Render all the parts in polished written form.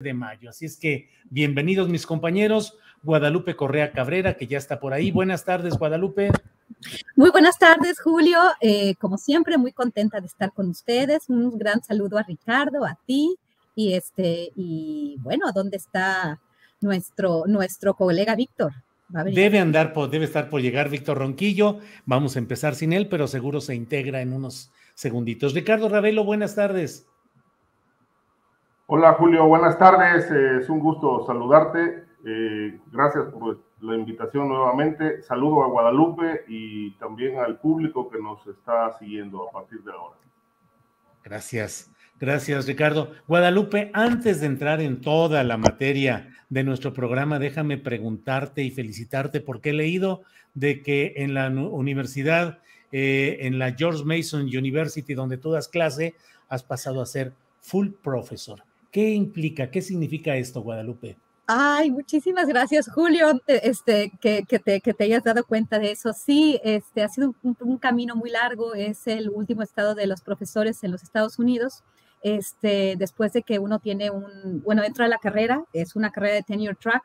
de mayo. Así es que bienvenidos mis compañeros. Guadalupe Correa Cabrera, que ya está por ahí. Buenas tardes, Guadalupe. Muy buenas tardes, Julio. Como siempre, muy contenta de estar con ustedes. Un gran saludo a Ricardo, a ti y bueno, ¿dónde está nuestro colega Víctor? Debe estar por llegar Víctor Ronquillo. Vamos a empezar sin él, pero seguro se integra en unos segunditos. Ricardo Ravelo, buenas tardes. Hola Julio, buenas tardes, es un gusto saludarte, gracias por la invitación nuevamente, saludo a Guadalupe y también al público que nos está siguiendo a partir de ahora. Gracias Ricardo. Guadalupe, antes de entrar en toda la materia de nuestro programa, déjame preguntarte y felicitarte porque he leído de que en la universidad, en la George Mason University, donde tú das clase, has pasado a ser full professor. ¿Qué implica? ¿Qué significa esto, Guadalupe? Ay, muchísimas gracias, Julio, que te hayas dado cuenta de eso. Sí, ha sido un camino muy largo, es el último estado de los profesores en los Estados Unidos. Después de que uno tiene entra a la carrera, es una carrera de tenure track,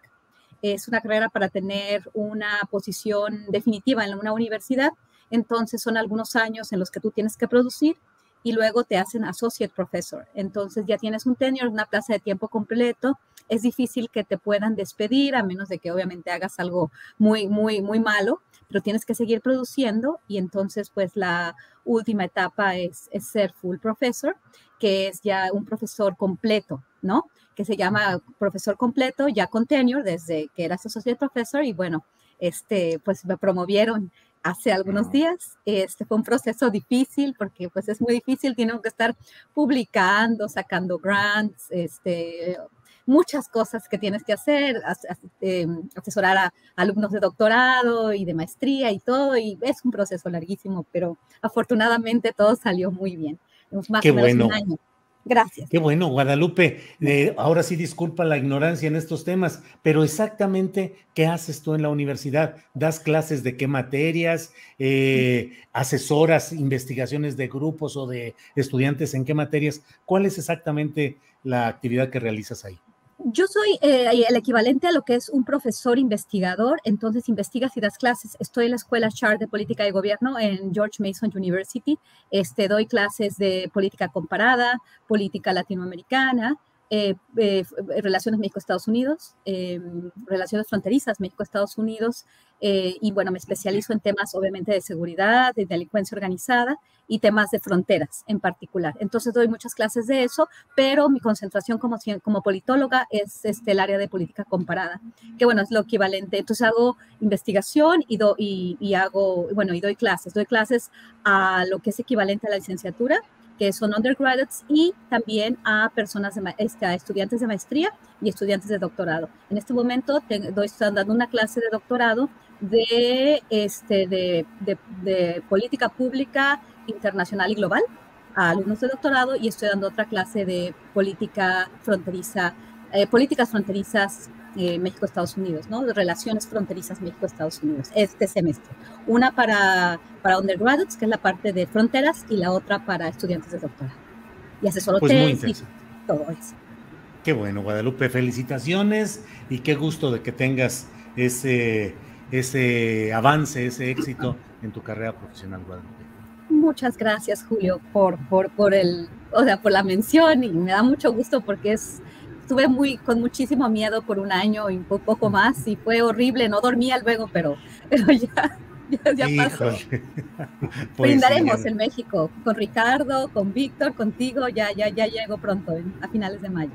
es una carrera para tener una posición definitiva en una universidad. Entonces son algunos años en los que tú tienes que producir y luego te hacen associate professor. Entonces ya tienes un tenure, una plaza de tiempo completo. Es difícil que te puedan despedir, a menos de que obviamente hagas algo muy, muy, muy malo, pero tienes que seguir produciendo y entonces pues la última etapa es ser full professor, que es ya un profesor completo, ¿no? Que se llama profesor completo, ya con tenure desde que eras associate professor y bueno, pues me promovieron hace algunos días. Fue un proceso difícil porque pues es muy difícil, tienen que estar publicando, sacando grants, muchas cosas que tienes que hacer, asesorar a alumnos de doctorado y de maestría y todo, y es un proceso larguísimo, pero afortunadamente todo salió muy bien. Más o menos un año. Gracias. Qué bueno, Guadalupe. Ahora sí, disculpa la ignorancia en estos temas, pero exactamente, ¿qué haces tú en la universidad? ¿Das clases de qué materias? ¿Asesoras investigaciones de grupos o de estudiantes en qué materias? ¿Cuál es exactamente la actividad que realizas ahí? Yo soy el equivalente a lo que es un profesor investigador, entonces investigas y das clases. Estoy en la Escuela Shard de Política y Gobierno en George Mason University. Doy clases de política comparada, política latinoamericana, relaciones México-Estados Unidos, relaciones fronterizas México-Estados Unidos, y bueno, me especializo en temas obviamente de seguridad, de delincuencia organizada y temas de fronteras en particular. Entonces doy muchas clases de eso, pero mi concentración como politóloga es el área de política comparada, que bueno, es lo equivalente. Entonces hago investigación y doy clases a lo que es equivalente a la licenciatura, que son undergraduates, y también a personas, a estudiantes de maestría y estudiantes de doctorado. En este momento estoy dando una clase de doctorado de política pública internacional y global a alumnos de doctorado, y estoy dando otra clase de políticas fronterizas México-Estados Unidos, ¿no? De relaciones fronterizas México-Estados Unidos, este semestre. Una para undergraduates, que es la parte de fronteras, y la otra para estudiantes de doctorado. Y asesoro tesis y todo eso. Qué bueno, Guadalupe, felicitaciones y qué gusto de que tengas ese avance, ese éxito en tu carrera profesional, Guadalupe. Muchas gracias, Julio, por la mención, y me da mucho gusto porque estuve con muchísimo miedo por un año y un poco más, y fue horrible, no dormía luego, pero ya pasó. Pues brindaremos sí, en México, con Ricardo, con Víctor, contigo, ya llego pronto, a finales de mayo.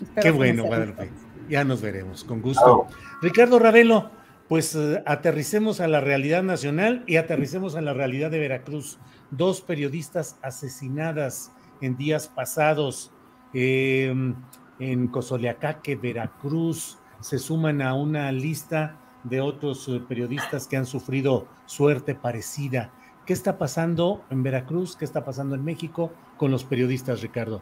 Espero qué bueno, Guadalupe. Ya nos veremos, con gusto. Ricardo Ravelo, pues aterricemos a la realidad nacional y aterricemos a la realidad de Veracruz. 2 periodistas asesinadas en días pasados en Cozoleacaque, Veracruz. Se suman a una lista de otros periodistas que han sufrido suerte parecida. ¿Qué está pasando en Veracruz? ¿Qué está pasando en México con los periodistas, Ricardo?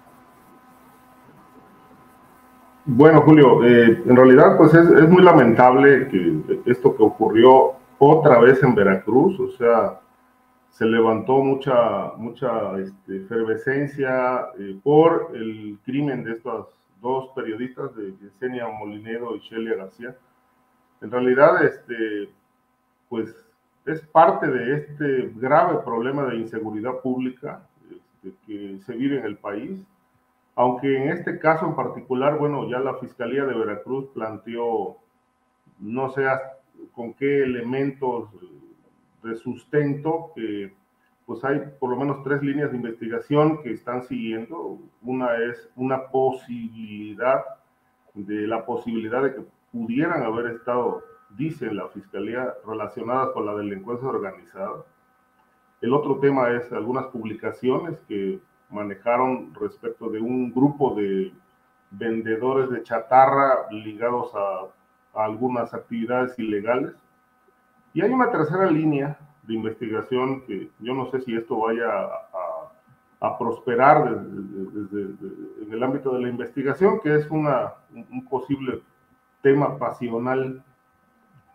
Bueno, Julio, en realidad pues es muy lamentable que esto que ocurrió otra vez en Veracruz, o sea, se levantó mucha efervescencia por el crimen de dos periodistas, de Yesenia Molinero y Shelia García. En realidad, pues es parte de este grave problema de inseguridad pública que se vive en el país, aunque en este caso en particular, bueno, ya la Fiscalía de Veracruz planteó, no sé con qué elementos de sustento, que pues hay por lo menos 3 líneas de investigación que están siguiendo. Una es una posibilidad de que pudieran haber estado, dice la Fiscalía, relacionadas con la delincuencia organizada. El otro tema es algunas publicaciones que manejaron respecto de un grupo de vendedores de chatarra ligados a algunas actividades ilegales. Y hay una tercera línea de investigación que yo no sé si esto vaya a prosperar en el ámbito de la investigación, que es un posible tema pasional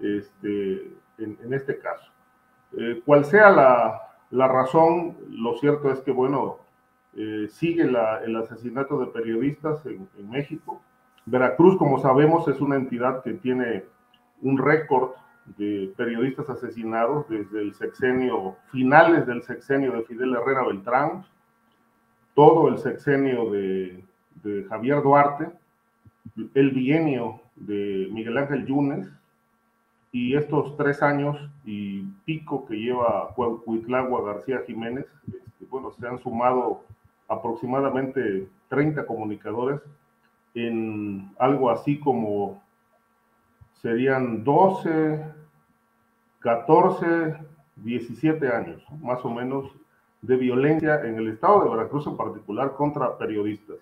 en este caso. Cual sea la razón, lo cierto es que, bueno, sigue el asesinato de periodistas en México. Veracruz, como sabemos, es una entidad que tiene un récord de periodistas asesinados desde el finales del sexenio de Fidel Herrera Beltrán, todo el sexenio de Javier Duarte, el bienio de Miguel Ángel Yunes, y estos 3 años y pico que lleva Cuitlagua García Jiménez, bueno, se han sumado aproximadamente 30 comunicadores en algo así como serían 12, 14, 17 años, más o menos, de violencia en el estado de Veracruz en particular contra periodistas.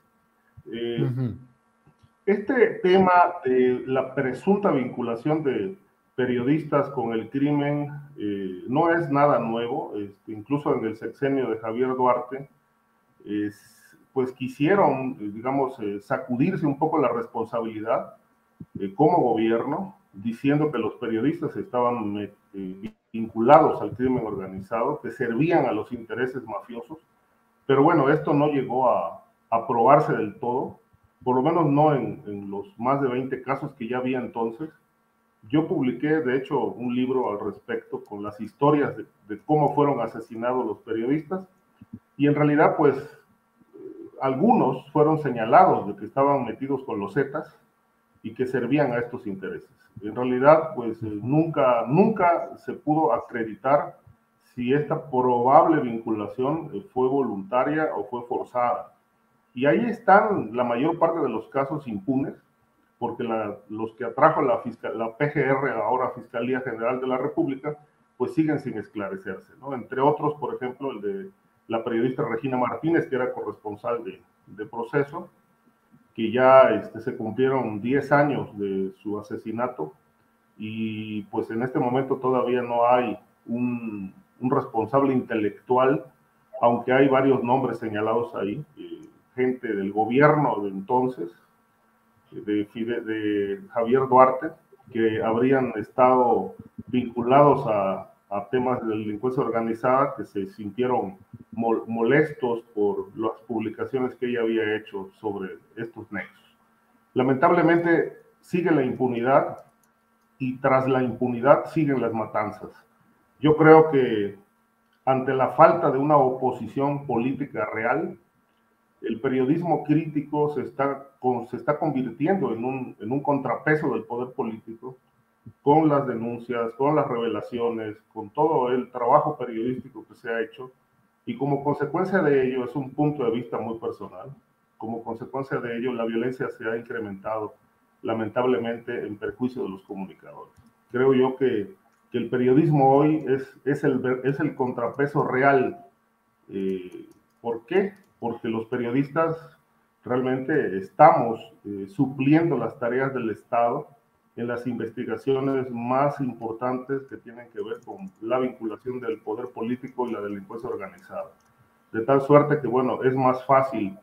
Este tema de la presunta vinculación de periodistas con el crimen no es nada nuevo. Incluso en el sexenio de Javier Duarte, pues quisieron, digamos, sacudirse un poco la responsabilidad como gobierno, diciendo que los periodistas estaban vinculados al crimen organizado, que servían a los intereses mafiosos. Pero bueno, esto no llegó a probarse del todo, por lo menos no en los más de 20 casos que ya había entonces. Yo publiqué, de hecho, un libro al respecto con las historias de cómo fueron asesinados los periodistas, y en realidad, pues, algunos fueron señalados de que estaban metidos con los Zetas y que servían a estos intereses. En realidad, pues, nunca se pudo acreditar si esta probable vinculación fue voluntaria o fue forzada. Y ahí están la mayor parte de los casos impunes, porque los que atrajo la PGR, ahora Fiscalía General de la República, pues siguen sin esclarecerse, ¿no? Entre otros, por ejemplo, el de la periodista Regina Martínez, que era corresponsal de Proceso, que ya se cumplieron 10 años de su asesinato, y pues en este momento todavía no hay un responsable intelectual, aunque hay varios nombres señalados ahí, gente del gobierno de entonces, de Javier Duarte, que habrían estado vinculados a temas de delincuencia organizada, que se sintieron molestos por las publicaciones que ella había hecho sobre estos nexos. Lamentablemente sigue la impunidad, y tras la impunidad siguen las matanzas. Yo creo que ante la falta de una oposición política real, el periodismo crítico se está convirtiendo en un contrapeso del poder político, con las denuncias, con las revelaciones, con todo el trabajo periodístico que se ha hecho, y como consecuencia de ello, es un punto de vista muy personal, como consecuencia de ello la violencia se ha incrementado lamentablemente en perjuicio de los comunicadores. Creo yo que el periodismo hoy es el contrapeso real. ¿Por qué? Porque los periodistas realmente estamos supliendo las tareas del Estado en las investigaciones más importantes que tienen que ver con la vinculación del poder político y la delincuencia organizada. De tal suerte que, bueno, es más fácil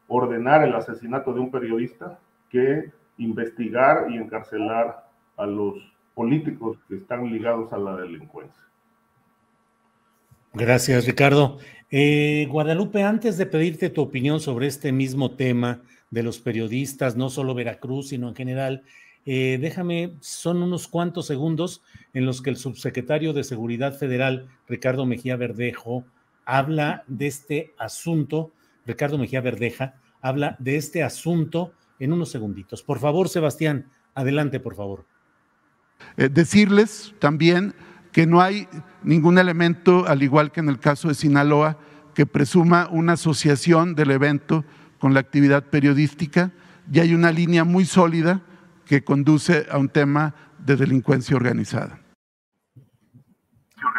ordenar el asesinato de un periodista que investigar y encarcelar a los políticos que están ligados a la delincuencia. Gracias, Ricardo. Guadalupe, antes de pedirte tu opinión sobre este mismo tema de los periodistas, no solo Veracruz, sino en general. Déjame, son unos cuantos segundos en los que el subsecretario de Seguridad Federal, Ricardo Mejía Verdejo, habla de este asunto. Ricardo Mejía Verdeja habla de este asunto en unos segunditos. Por favor, Sebastián, adelante, por favor. Decirles también que no hay ningún elemento, al igual que en el caso de Sinaloa, que presuma una asociación del evento con la actividad periodística, y hay una línea muy sólida que conduce a un tema de delincuencia organizada.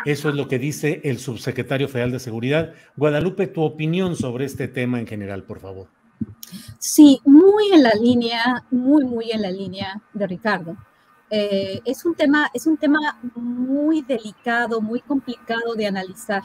Eso es lo que dice el subsecretario federal de Seguridad. Guadalupe, tu opinión sobre este tema en general, por favor. Sí, muy en la línea, muy en la línea de Ricardo. Es un tema muy delicado, muy complicado de analizar.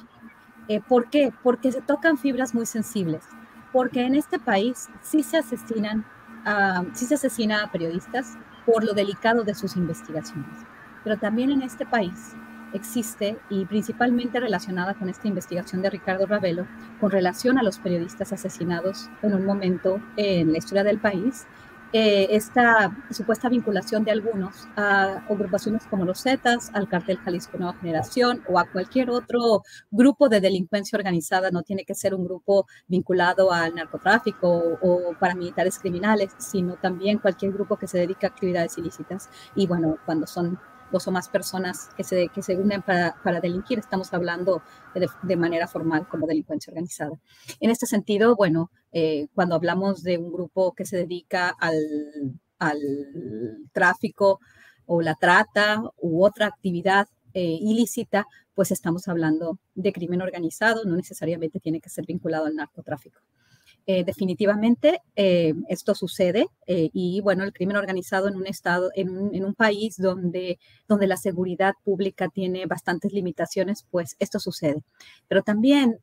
¿Por qué? Porque se tocan fibras muy sensibles. Porque en este país sí se asesina a periodistas por lo delicado de sus investigaciones. Pero también en este país existe, y principalmente relacionada con esta investigación de Ricardo Ravelo, con relación a los periodistas asesinados en un momento en la historia del país, esta supuesta vinculación de algunos a agrupaciones como los Zetas, al Cártel Jalisco Nueva Generación o a cualquier otro grupo de delincuencia organizada. No tiene que ser un grupo vinculado al narcotráfico o paramilitares criminales, sino también cualquier grupo que se dedica a actividades ilícitas. Y bueno, cuando son dos o más personas que se unen para delinquir, estamos hablando de manera formal como delincuencia organizada. En este sentido, bueno, cuando hablamos de un grupo que se dedica al tráfico o la trata u otra actividad ilícita, pues estamos hablando de crimen organizado, no necesariamente tiene que ser vinculado al narcotráfico. Definitivamente esto sucede y bueno, el crimen organizado en un estado, en un país donde la seguridad pública tiene bastantes limitaciones, pues esto sucede. Pero también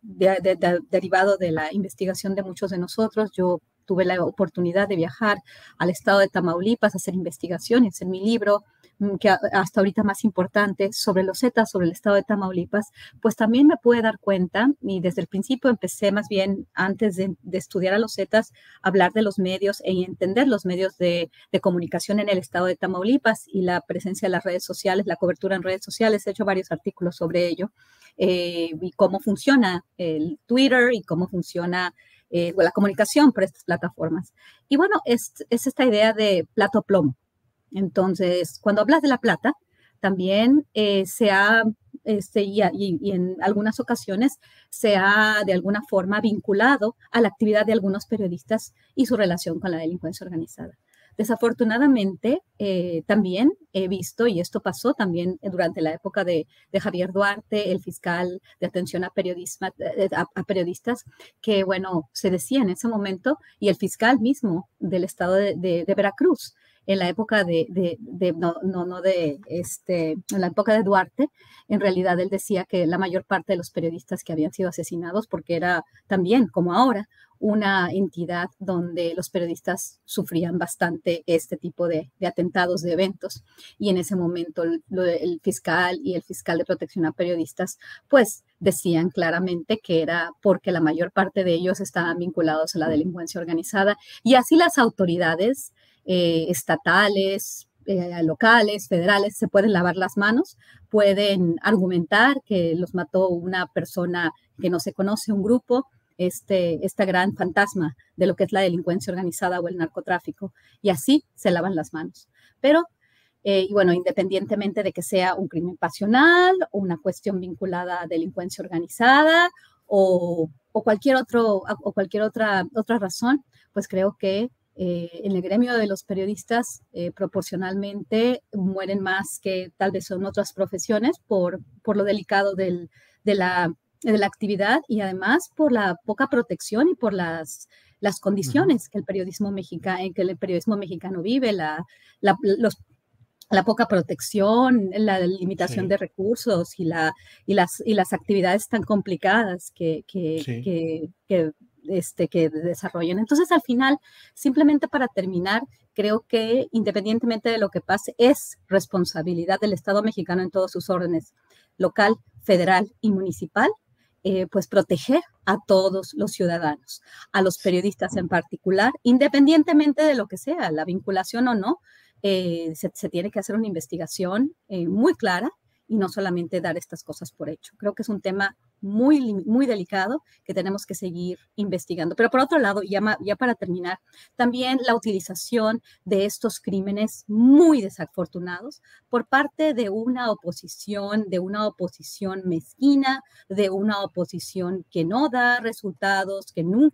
derivado de la investigación de muchos de nosotros, yo tuve la oportunidad de viajar al estado de Tamaulipas a hacer investigaciones. En mi libro, que hasta ahorita más importante, sobre los Zetas, sobre el estado de Tamaulipas, pues también me pude dar cuenta, y desde el principio empecé más bien, antes de estudiar a los Zetas, hablar de los medios e entender los medios de comunicación en el estado de Tamaulipas y la presencia de las redes sociales, la cobertura en redes sociales. He hecho varios artículos sobre ello, y cómo funciona el Twitter y cómo funciona la comunicación por estas plataformas. Y bueno, es esta idea de plato a plomo. Entonces, cuando hablas de la plata, también se ha, y en algunas ocasiones se ha de alguna forma vinculado a la actividad de algunos periodistas y su relación con la delincuencia organizada. Desafortunadamente, también he visto, y esto pasó también durante la época de Javier Duarte, el fiscal de atención a periodistas, que bueno, se decía en ese momento, y el fiscal mismo del estado de Veracruz, en la época en la época de Duarte, en realidad él decía que la mayor parte de los periodistas que habían sido asesinados, porque era también, como ahora, una entidad donde los periodistas sufrían bastante este tipo de atentados, de eventos, y en ese momento el fiscal y el fiscal de protección a periodistas, pues decían claramente que era porque la mayor parte de ellos estaban vinculados a la delincuencia organizada, y así las autoridades estatales, locales, federales, se pueden lavar las manos, pueden argumentar que los mató una persona que no se conoce, un grupo, este gran fantasma de lo que es la delincuencia organizada o el narcotráfico, y así se lavan las manos. Pero, y bueno, independientemente de que sea un crimen pasional o una cuestión vinculada a delincuencia organizada o cualquier otra razón, pues creo que en el gremio de los periodistas proporcionalmente mueren más que tal vez son otras profesiones por lo delicado de la actividad, y además por la poca protección y por las condiciones que el periodismo mexicano vive, la poca protección, la limitación de recursos y las actividades tan complicadas que desarrollan. Entonces, al final, simplemente para terminar, creo que independientemente de lo que pase, es responsabilidad del Estado mexicano en todos sus órdenes, local, federal y municipal, pues proteger a todos los ciudadanos, a los periodistas en particular, independientemente de lo que sea, la vinculación o no, se tiene que hacer una investigación muy clara y no solamente dar estas cosas por hecho. Creo que es un tema muy delicado que tenemos que seguir investigando. Pero por otro lado, ya para terminar, también la utilización de estos crímenes muy desafortunados por parte de una oposición mezquina, de una oposición que no da resultados, que no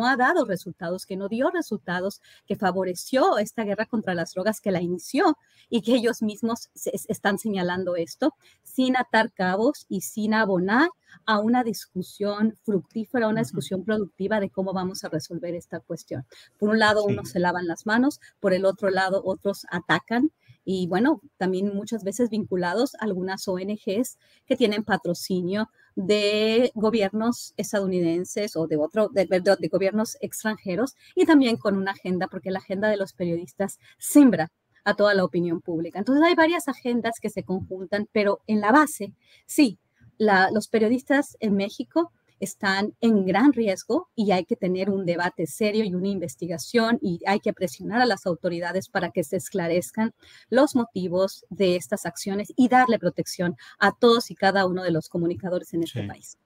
ha dado resultados, que no dio resultados, que favoreció esta guerra contra las drogas, que la inició y que ellos mismos están señalando esto sin atar cabos y sin abonar a una discusión fructífera, una discusión productiva de cómo vamos a resolver esta cuestión. Por un lado, unos se lavan las manos, por el otro lado, otros atacan y bueno, también muchas veces vinculados a algunas ONGs que tienen patrocinio de gobiernos estadounidenses o de gobiernos extranjeros y también con una agenda, porque la agenda de los periodistas siembra a toda la opinión pública. Entonces hay varias agendas que se conjuntan, pero en la base, sí, los periodistas en México están en gran riesgo y hay que tener un debate serio y una investigación y hay que presionar a las autoridades para que se esclarezcan los motivos de estas acciones y darle protección a todos y cada uno de los comunicadores en este país.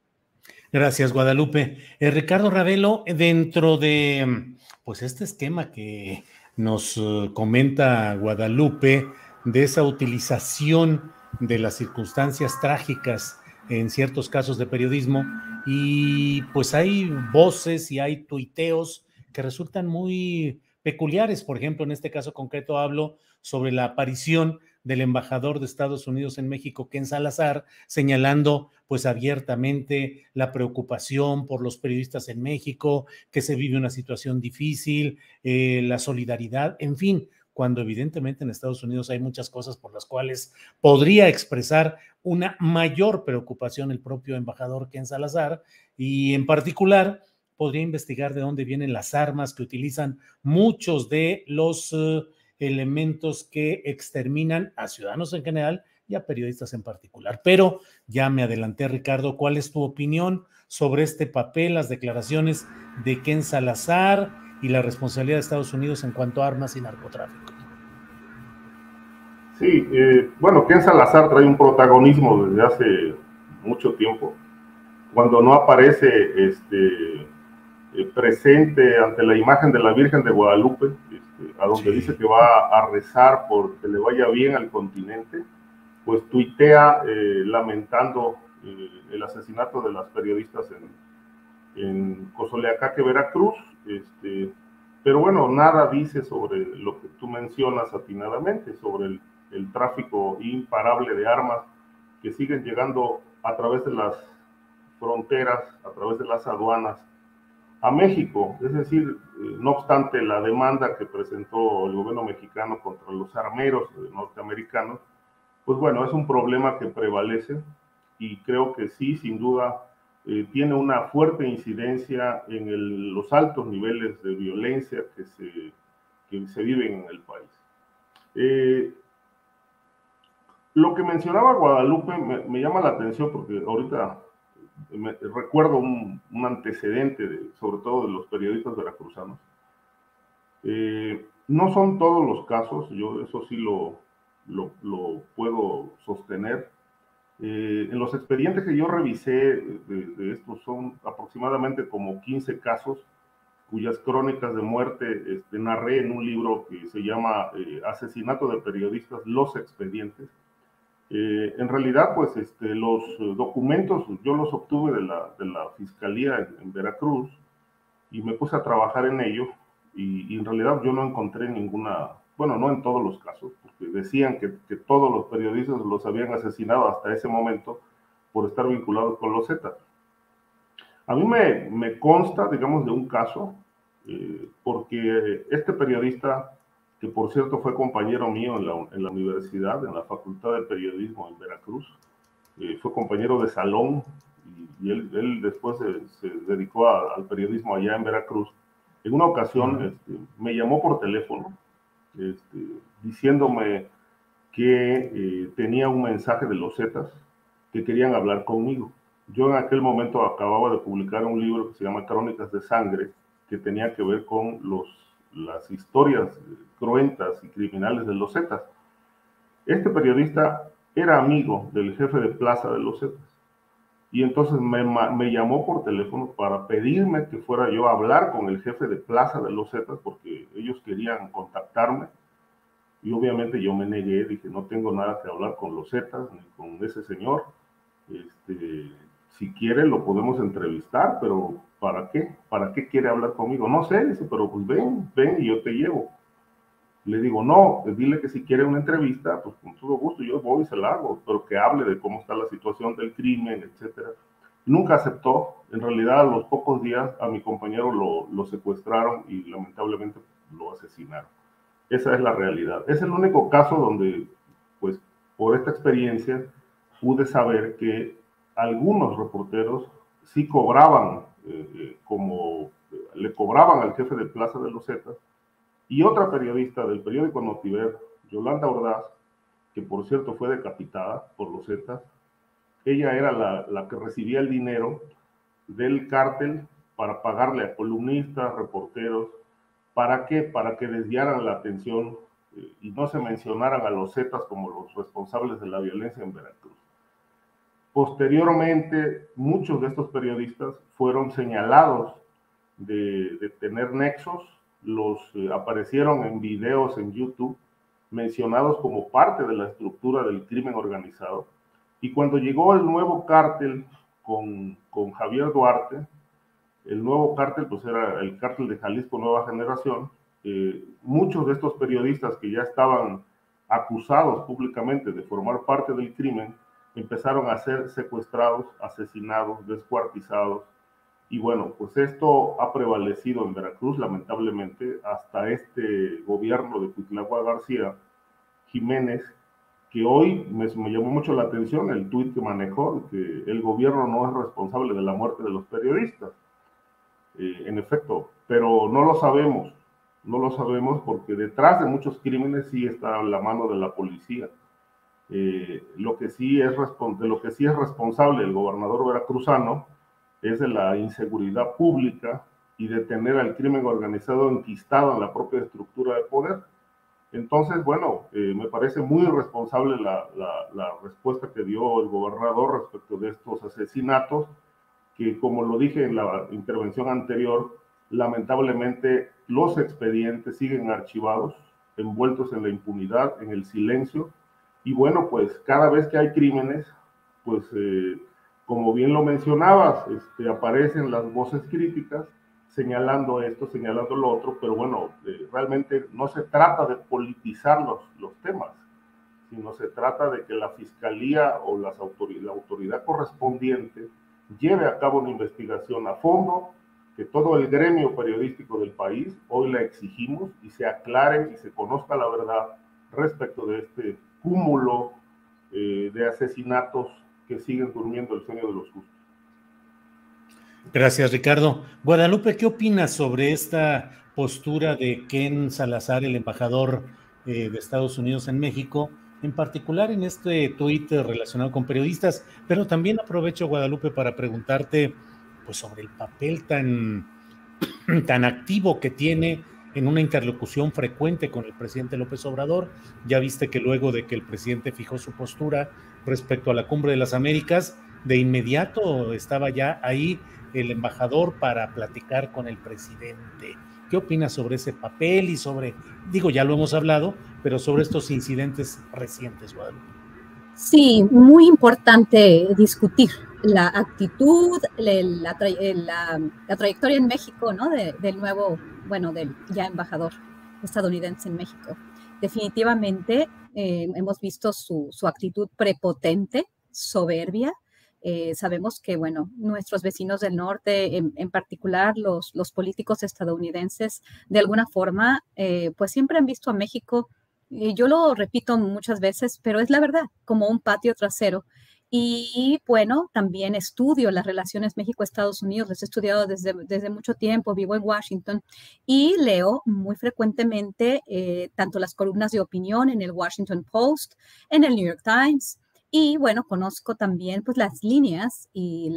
Gracias, Guadalupe. Ricardo Ravelo, dentro de pues este esquema que nos comenta Guadalupe, de esa utilización de las circunstancias trágicas en ciertos casos de periodismo, y pues hay voces y hay tuiteos que resultan muy peculiares. Por ejemplo, en este caso concreto hablo sobre la aparición del embajador de Estados Unidos en México, Ken Salazar, señalando pues abiertamente la preocupación por los periodistas en México, que se vive una situación difícil, la solidaridad, en fin, cuando evidentemente en Estados Unidos hay muchas cosas por las cuales podría expresar una mayor preocupación el propio embajador Ken Salazar, y en particular podría investigar de dónde vienen las armas que utilizan muchos de los elementos que exterminan a ciudadanos en general y a periodistas en particular. Pero ya me adelanté, Ricardo, ¿cuál es tu opinión sobre este papel, las declaraciones de Ken Salazar y la responsabilidad de Estados Unidos en cuanto a armas y narcotráfico? Sí, bueno, Ken Salazar trae un protagonismo desde hace mucho tiempo. Cuando no aparece presente ante la imagen de la Virgen de Guadalupe, a donde dice que va a rezar por que le vaya bien al continente, pues tuitea lamentando el asesinato de las periodistas en Cozoleacaque, Veracruz. Pero bueno, nada dice sobre lo que tú mencionas atinadamente, sobre el tráfico imparable de armas que siguen llegando a través de las fronteras, a través de las aduanas a México. Es decir, no obstante la demanda que presentó el gobierno mexicano contra los armeros norteamericanos, pues bueno, es un problema que prevalece y creo que sí, sin duda, tiene una fuerte incidencia en los altos niveles de violencia que se viven en el país. Lo que mencionaba Guadalupe me llama la atención porque ahorita recuerdo un antecedente, sobre todo de los periodistas veracruzanos. No son todos los casos, yo eso sí lo puedo sostener. En los expedientes que yo revisé de estos son aproximadamente como 15 casos cuyas crónicas de muerte narré en un libro que se llama Asesinato de periodistas, los expedientes. En realidad, pues los documentos yo los obtuve de la Fiscalía en Veracruz y me puse a trabajar en ello y en realidad yo no encontré ninguna, bueno, no en todos los casos, porque decían que todos los periodistas los habían asesinado hasta ese momento por estar vinculados con los Zetas. A mí me consta, digamos, de un caso, porque este periodista, que por cierto fue compañero mío en la universidad, en la Facultad de Periodismo en Veracruz, fue compañero de salón y él después se dedicó al periodismo allá en Veracruz. En una ocasión me llamó por teléfono diciéndome que tenía un mensaje de los Zetas que querían hablar conmigo. Yo en aquel momento acababa de publicar un libro que se llama Crónicas de Sangre, que tenía que ver con las historias cruentas y criminales de los Zetas. Este periodista era amigo del jefe de plaza de los Zetas. Y entonces me llamó por teléfono para pedirme que fuera yo a hablar con el jefe de plaza de los Zetas, porque ellos querían contactarme. Y obviamente yo me negué, dije, no tengo nada que hablar con los Zetas ni con ese señor. Si quiere lo podemos entrevistar, pero ¿para qué? ¿Para qué quiere hablar conmigo? No sé, dice, pero pues ven y yo te llevo. Le digo, no, dile que si quiere una entrevista, pues con todo gusto yo voy y se la hago, pero que hable de cómo está la situación del crimen, etcétera. Nunca aceptó. En realidad, a los pocos días a mi compañero lo secuestraron y lamentablemente lo asesinaron. Esa es la realidad. Es el único caso donde, pues, por esta experiencia, pude saber que algunos reporteros sí cobraban, le cobraban al jefe de plaza de los Zetas, y otra periodista del periódico Notiver, Yolanda Ordaz, que por cierto fue decapitada por los Zetas, ella era la que recibía el dinero del cártel para pagarle a columnistas, reporteros. ¿Para qué? Para que desviaran la atención y no se mencionaran a los Zetas como los responsables de la violencia en Veracruz. Posteriormente, muchos de estos periodistas fueron señalados de tener nexos, aparecieron en videos en YouTube mencionados como parte de la estructura del crimen organizado. Y cuando llegó el nuevo cártel con Javier Duarte, el nuevo cártel pues era el cártel de Jalisco Nueva Generación, muchos de estos periodistas que ya estaban acusados públicamente de formar parte del crimen, empezaron a ser secuestrados, asesinados, descuartizados. Y bueno, pues esto ha prevalecido en Veracruz, lamentablemente, hasta este gobierno de Cuitlahua García Jiménez, que hoy me llamó mucho la atención el tuit que manejó, que el gobierno no es responsable de la muerte de los periodistas. En efecto, pero no lo sabemos porque detrás de muchos crímenes sí está la mano de la policía. De lo que sí es responsable el gobernador veracruzano es de la inseguridad pública y de tener al crimen organizado enquistado en la propia estructura de poder. Entonces, bueno, me parece muy irresponsable la respuesta que dio el gobernador respecto de estos asesinatos, que como lo dije en la intervención anterior, lamentablemente los expedientes siguen archivados, envueltos en la impunidad, en el silencio. Y bueno, pues cada vez que hay crímenes, pues como bien lo mencionabas, aparecen las voces críticas señalando esto, señalando lo otro, pero bueno, realmente no se trata de politizar los temas, sino se trata de que la fiscalía o la autoridad correspondiente lleve a cabo una investigación a fondo, que todo el gremio periodístico del país hoy la exigimos y se aclare y se conozca la verdad respecto de este cúmulo de asesinatos que siguen durmiendo el sueño de los justos. Gracias, Ricardo. Guadalupe, ¿qué opinas sobre esta postura de Ken Salazar, el embajador de Estados Unidos en México, en particular en este tuit relacionado con periodistas? Pero también aprovecho, Guadalupe, para preguntarte pues, sobre el papel tan activo que tiene en una interlocución frecuente con el presidente López Obrador. Ya viste que luego de que el presidente fijó su postura respecto a la Cumbre de las Américas, de inmediato estaba ya ahí el embajador para platicar con el presidente. ¿Qué opinas sobre ese papel y sobre, ya lo hemos hablado, pero sobre estos incidentes recientes, Guadalupe? Sí, muy importante discutir la actitud, la trayectoria en México, ¿no? Del nuevo, del ya embajador estadounidense en México. Definitivamente hemos visto su actitud prepotente, soberbia. Sabemos que, nuestros vecinos del norte, en particular los políticos estadounidenses, de alguna forma, pues siempre han visto a México, yo lo repito muchas veces, pero es la verdad, como un patio trasero. Y también estudio las relaciones México-Estados Unidos, las he estudiado desde mucho tiempo, vivo en Washington y leo muy frecuentemente tanto las columnas de opinión en el Washington Post, en el New York Times, Y bueno, conozco también pues las líneas y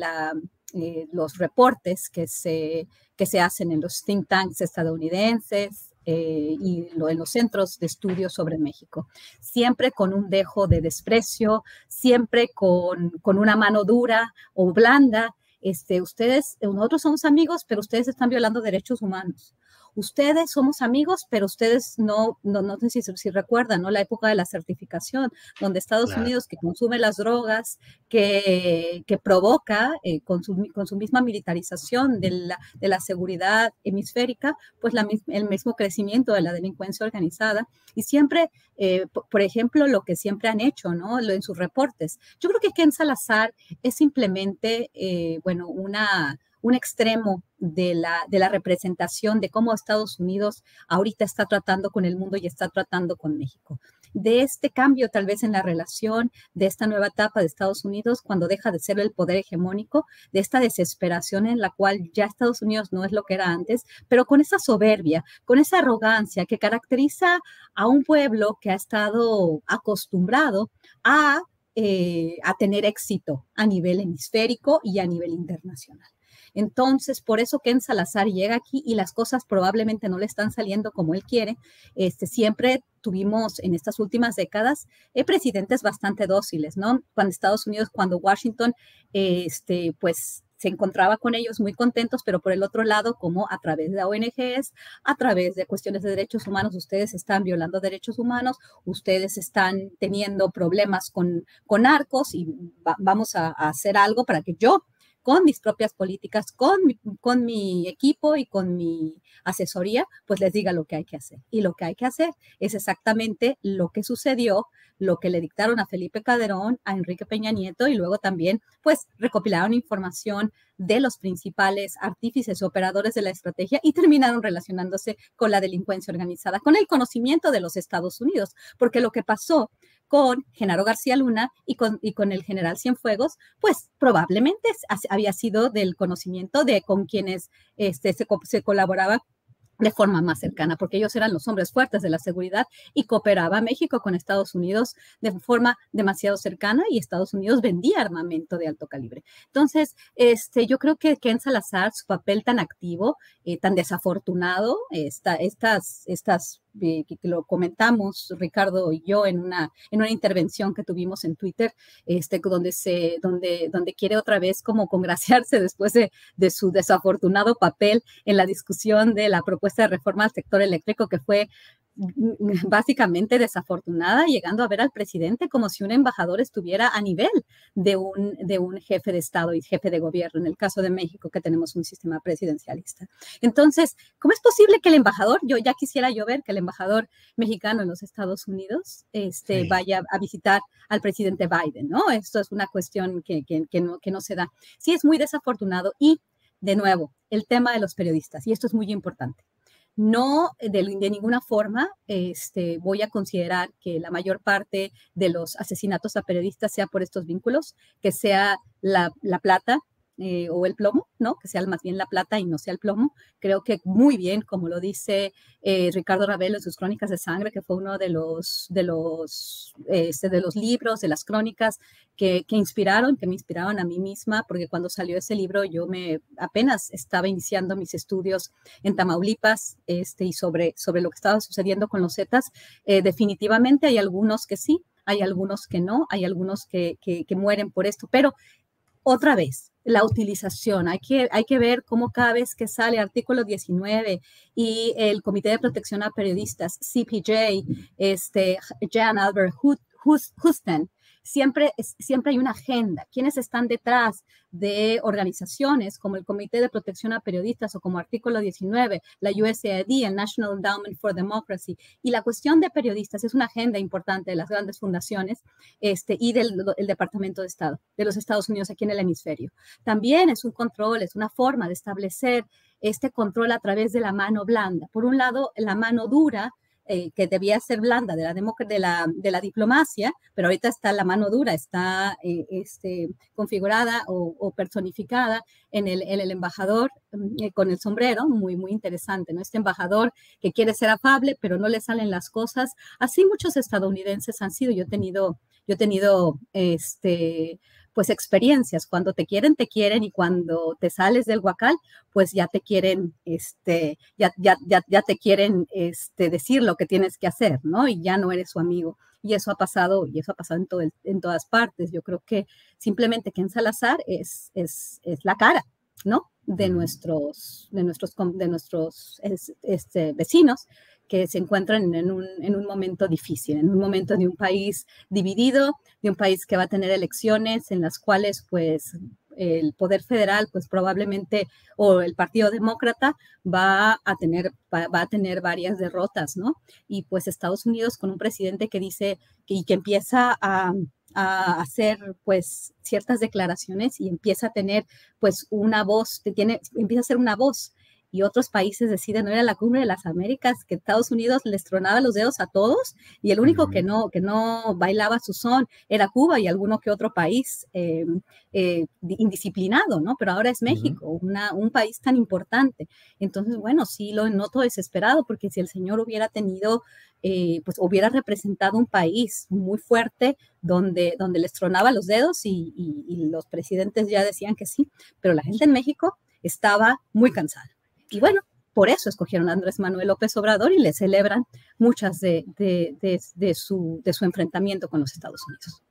los reportes que se hacen en los think tanks estadounidenses y en los centros de estudio sobre México. Siempre con un dejo de desprecio, siempre con una mano dura o blanda. Nosotros somos amigos, pero ustedes están violando derechos humanos. Ustedes somos amigos, pero ustedes no sé si recuerdan, ¿no? La época de la certificación, donde Estados Unidos, que consume las drogas, que provoca con su misma militarización de la seguridad hemisférica, pues el mismo crecimiento de la delincuencia organizada. Y siempre, por ejemplo, lo que siempre han hecho, ¿no? En sus reportes. Yo creo que Ken Salazar es simplemente, un extremo de la representación de cómo Estados Unidos ahorita está tratando con el mundo y está tratando con México. De este cambio tal vez en la relación, de esta nueva etapa de Estados Unidos cuando deja de ser el poder hegemónico, de esta desesperación en la cual ya Estados Unidos no es lo que era antes, pero con esa soberbia, con esa arrogancia que caracteriza a un pueblo que ha estado acostumbrado a tener éxito a nivel hemisférico y a nivel internacional. Entonces, por eso Ken Salazar llega aquí y las cosas probablemente no le están saliendo como él quiere. Siempre tuvimos en estas últimas décadas presidentes bastante dóciles, ¿no? Cuando Washington, pues se encontraba con ellos muy contentos, pero por el otro lado, como a través de ONGs, a través de cuestiones de derechos humanos, ustedes están violando derechos humanos, ustedes están teniendo problemas con narcos y vamos a hacer algo para que yo, con mis propias políticas, con mi equipo y con mi asesoría, pues les diga lo que hay que hacer. Y lo que hay que hacer es exactamente lo que sucedió, lo que le dictaron a Felipe Calderón, a Enrique Peña Nieto, y luego también, pues, recopilaron información de los principales artífices y operadores de la estrategia y terminaron relacionándose con la delincuencia organizada, con el conocimiento de los Estados Unidos, porque lo que pasó con Genaro García Luna y con el general Cienfuegos, pues probablemente había sido del conocimiento de con quienes se colaboraba de forma más cercana, porque ellos eran los hombres fuertes de la seguridad y cooperaba México con Estados Unidos de forma demasiado cercana y Estados Unidos vendía armamento de alto calibre. Entonces, yo creo que Ken Salazar, su papel tan activo, tan desafortunado, que lo comentamos Ricardo y yo en una intervención que tuvimos en Twitter, donde quiere otra vez como congraciarse después de su desafortunado papel en la discusión de la propuesta de reforma al sector eléctrico, que fue básicamente desafortunada, llegando a ver al presidente como si un embajador estuviera a nivel de un jefe de Estado y jefe de gobierno, en el caso de México, que tenemos un sistema presidencialista. Entonces, ¿cómo es posible que el embajador, ya quisiera yo ver que el embajador mexicano en los Estados Unidos vaya a visitar al presidente Biden, ¿no? Esto es una cuestión que no se da. Sí, es muy desafortunado. Y, de nuevo, el tema de los periodistas, y esto es muy importante. No, de ninguna forma voy a considerar que la mayor parte de los asesinatos a periodistas sea por estos vínculos, que sea la plata o el plomo, ¿no? Que sea más bien la plata y no sea el plomo. Creo que muy bien, como lo dice Ricardo Ravelo en sus Crónicas de Sangre, que fue uno de los libros, de las crónicas que me inspiraron a mí misma, porque cuando salió ese libro yo apenas estaba iniciando mis estudios en Tamaulipas y sobre lo que estaba sucediendo con los Zetas. Definitivamente hay algunos que sí, hay algunos que no, hay algunos que mueren por esto, pero otra vez, la utilización, hay que ver cómo cada vez que sale artículo 19 y el Comité de Protección a Periodistas, CPJ, Jan Albert Houston, siempre hay una agenda. ¿Quiénes están detrás de organizaciones como el Comité de Protección a Periodistas o como Artículo 19, la USAID, el National Endowment for Democracy? Y la cuestión de periodistas es una agenda importante de las grandes fundaciones y del Departamento de Estado de los Estados Unidos aquí en el hemisferio. También es un control, es una forma de establecer este control a través de la mano blanda. Por un lado, la mano dura, que debía ser blanda de la diplomacia, pero ahorita está la mano dura, está configurada o personificada en el embajador con el sombrero, muy, muy interesante, ¿no? Este embajador que quiere ser afable, pero no le salen las cosas. Así muchos estadounidenses han sido. Yo he tenido Yo he tenido, pues experiencias, cuando te quieren, y cuando te sales del huacal, pues ya te quieren, ya te quieren, decir lo que tienes que hacer, ¿no? Y ya no eres su amigo. Y eso ha pasado en todas partes. Yo creo que simplemente Ken Salazar es la cara, ¿no? De nuestros vecinos que se encuentran en un momento difícil, en un momento de un país dividido, de un país que va a tener elecciones en las cuales, pues, el poder federal, pues probablemente, o el Partido Demócrata va a tener varias derrotas, ¿no? Y pues Estados Unidos con un presidente que dice que empieza a hacer pues ciertas declaraciones y empieza a tener pues una voz, empieza a ser una voz, y otros países deciden no ir a la Cumbre de las Américas, que Estados Unidos les tronaba los dedos a todos, y el único que no bailaba su son era Cuba y alguno que otro país indisciplinado, ¿no? Pero ahora es México, un país tan importante. Entonces, bueno, sí lo noto desesperado, porque si el señor hubiera tenido, pues hubiera representado un país muy fuerte donde les tronaba los dedos y los presidentes ya decían que sí, pero la gente en México estaba muy cansada. Y bueno, por eso escogieron a Andrés Manuel López Obrador y le celebran muchas de su enfrentamiento con los Estados Unidos.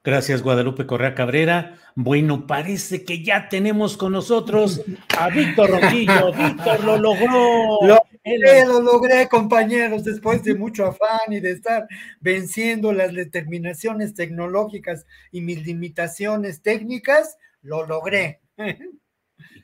Gracias, Guadalupe Correa Cabrera. Bueno, parece que ya tenemos con nosotros a Víctor Ronquillo. Víctor, lo logró. Lo logré, compañeros, después de mucho afán y de estar venciendo las determinaciones tecnológicas y mis limitaciones técnicas, lo logré.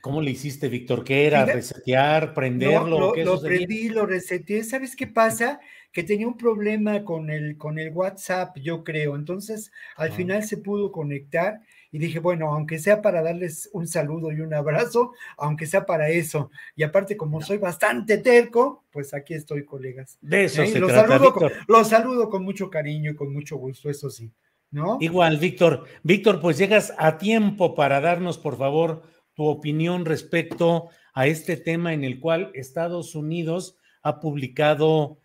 ¿Cómo le hiciste, Víctor? ¿Qué era? ¿Resetear? ¿Prenderlo? Lo prendí, lo reseteé. ¿Sabes qué pasa? Que tenía un problema con el WhatsApp, yo creo. Entonces, al final se pudo conectar y dije, bueno, aunque sea para darles un saludo y un abrazo, aunque sea para eso. Y aparte, como soy bastante terco, pues aquí estoy, colegas. De eso se trata, Víctor. Los saludo con mucho cariño y con mucho gusto, eso sí, ¿no? Igual, Víctor. Víctor, pues llegas a tiempo para darnos, por favor, tu opinión respecto a este tema en el cual Estados Unidos ha publicado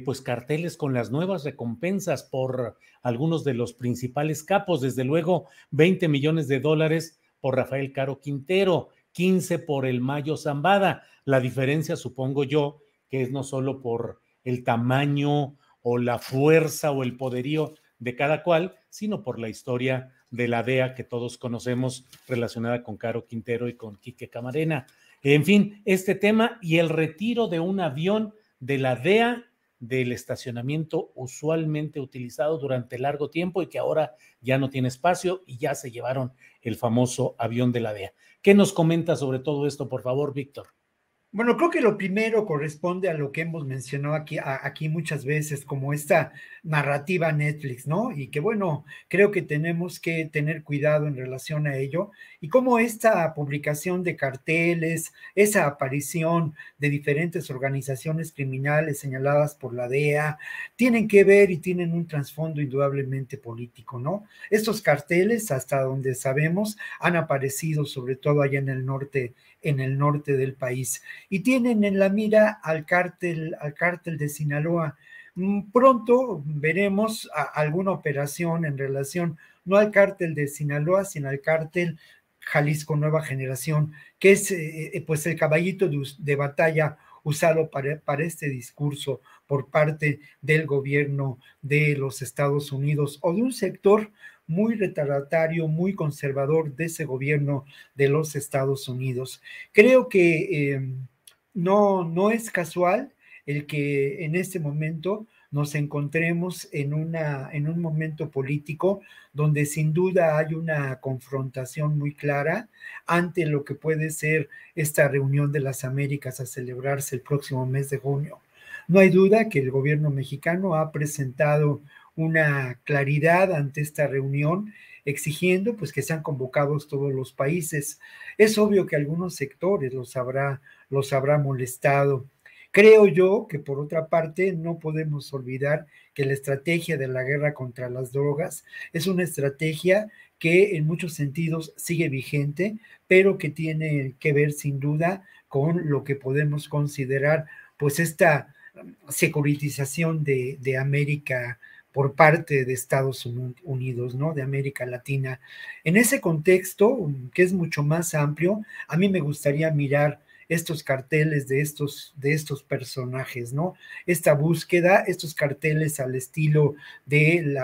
pues carteles con las nuevas recompensas por algunos de los principales capos, desde luego $20 millones por Rafael Caro Quintero, 15 por el Mayo Zambada. La diferencia, supongo yo, que es no solo por el tamaño o la fuerza o el poderío de cada cual, sino por la historia de la DEA que todos conocemos relacionada con Caro Quintero y con Quique Camarena. En fin, este tema y el retiro de un avión de la DEA del estacionamiento usualmente utilizado durante largo tiempo y que ahora ya no tiene espacio y ya se llevaron el famoso avión de la DEA. ¿Qué nos comenta sobre todo esto, por favor, Víctor? Bueno, creo que lo primero corresponde a lo que hemos mencionado aquí muchas veces, como esta narrativa Netflix, ¿no? Y que bueno, creo que tenemos que tener cuidado en relación a ello, y cómo esta publicación de carteles, esa aparición de diferentes organizaciones criminales señaladas por la DEA, tienen que ver y tienen un trasfondo indudablemente político, ¿no? Estos carteles, hasta donde sabemos, han aparecido sobre todo allá en el norte del país, y tienen en la mira al cártel de Sinaloa. Pronto veremos alguna operación en relación no al cártel de Sinaloa, sino al cártel Jalisco Nueva Generación, que es pues el caballito de batalla usado para este discurso por parte del gobierno de los Estados Unidos o de un sector muy retardatario, muy conservador de ese gobierno de los Estados Unidos. Creo que no es casual el que en este momento nos encontremos en un momento político donde sin duda hay una confrontación muy clara ante lo que puede ser esta reunión de las Américas a celebrarse el próximo mes de junio. No hay duda que el gobierno mexicano ha presentado una claridad ante esta reunión, exigiendo pues que sean convocados todos los países. Es obvio que algunos sectores los habrá molestado. Creo yo que por otra parte no podemos olvidar que la estrategia de la guerra contra las drogas es una estrategia que en muchos sentidos sigue vigente, pero que tiene que ver sin duda con lo que podemos considerar pues esta securitización de América por parte de Estados Unidos, ¿no? De América Latina. En ese contexto, que es mucho más amplio, a mí me gustaría mirar estos carteles de estos personajes, ¿no? Esta búsqueda, estos carteles al estilo de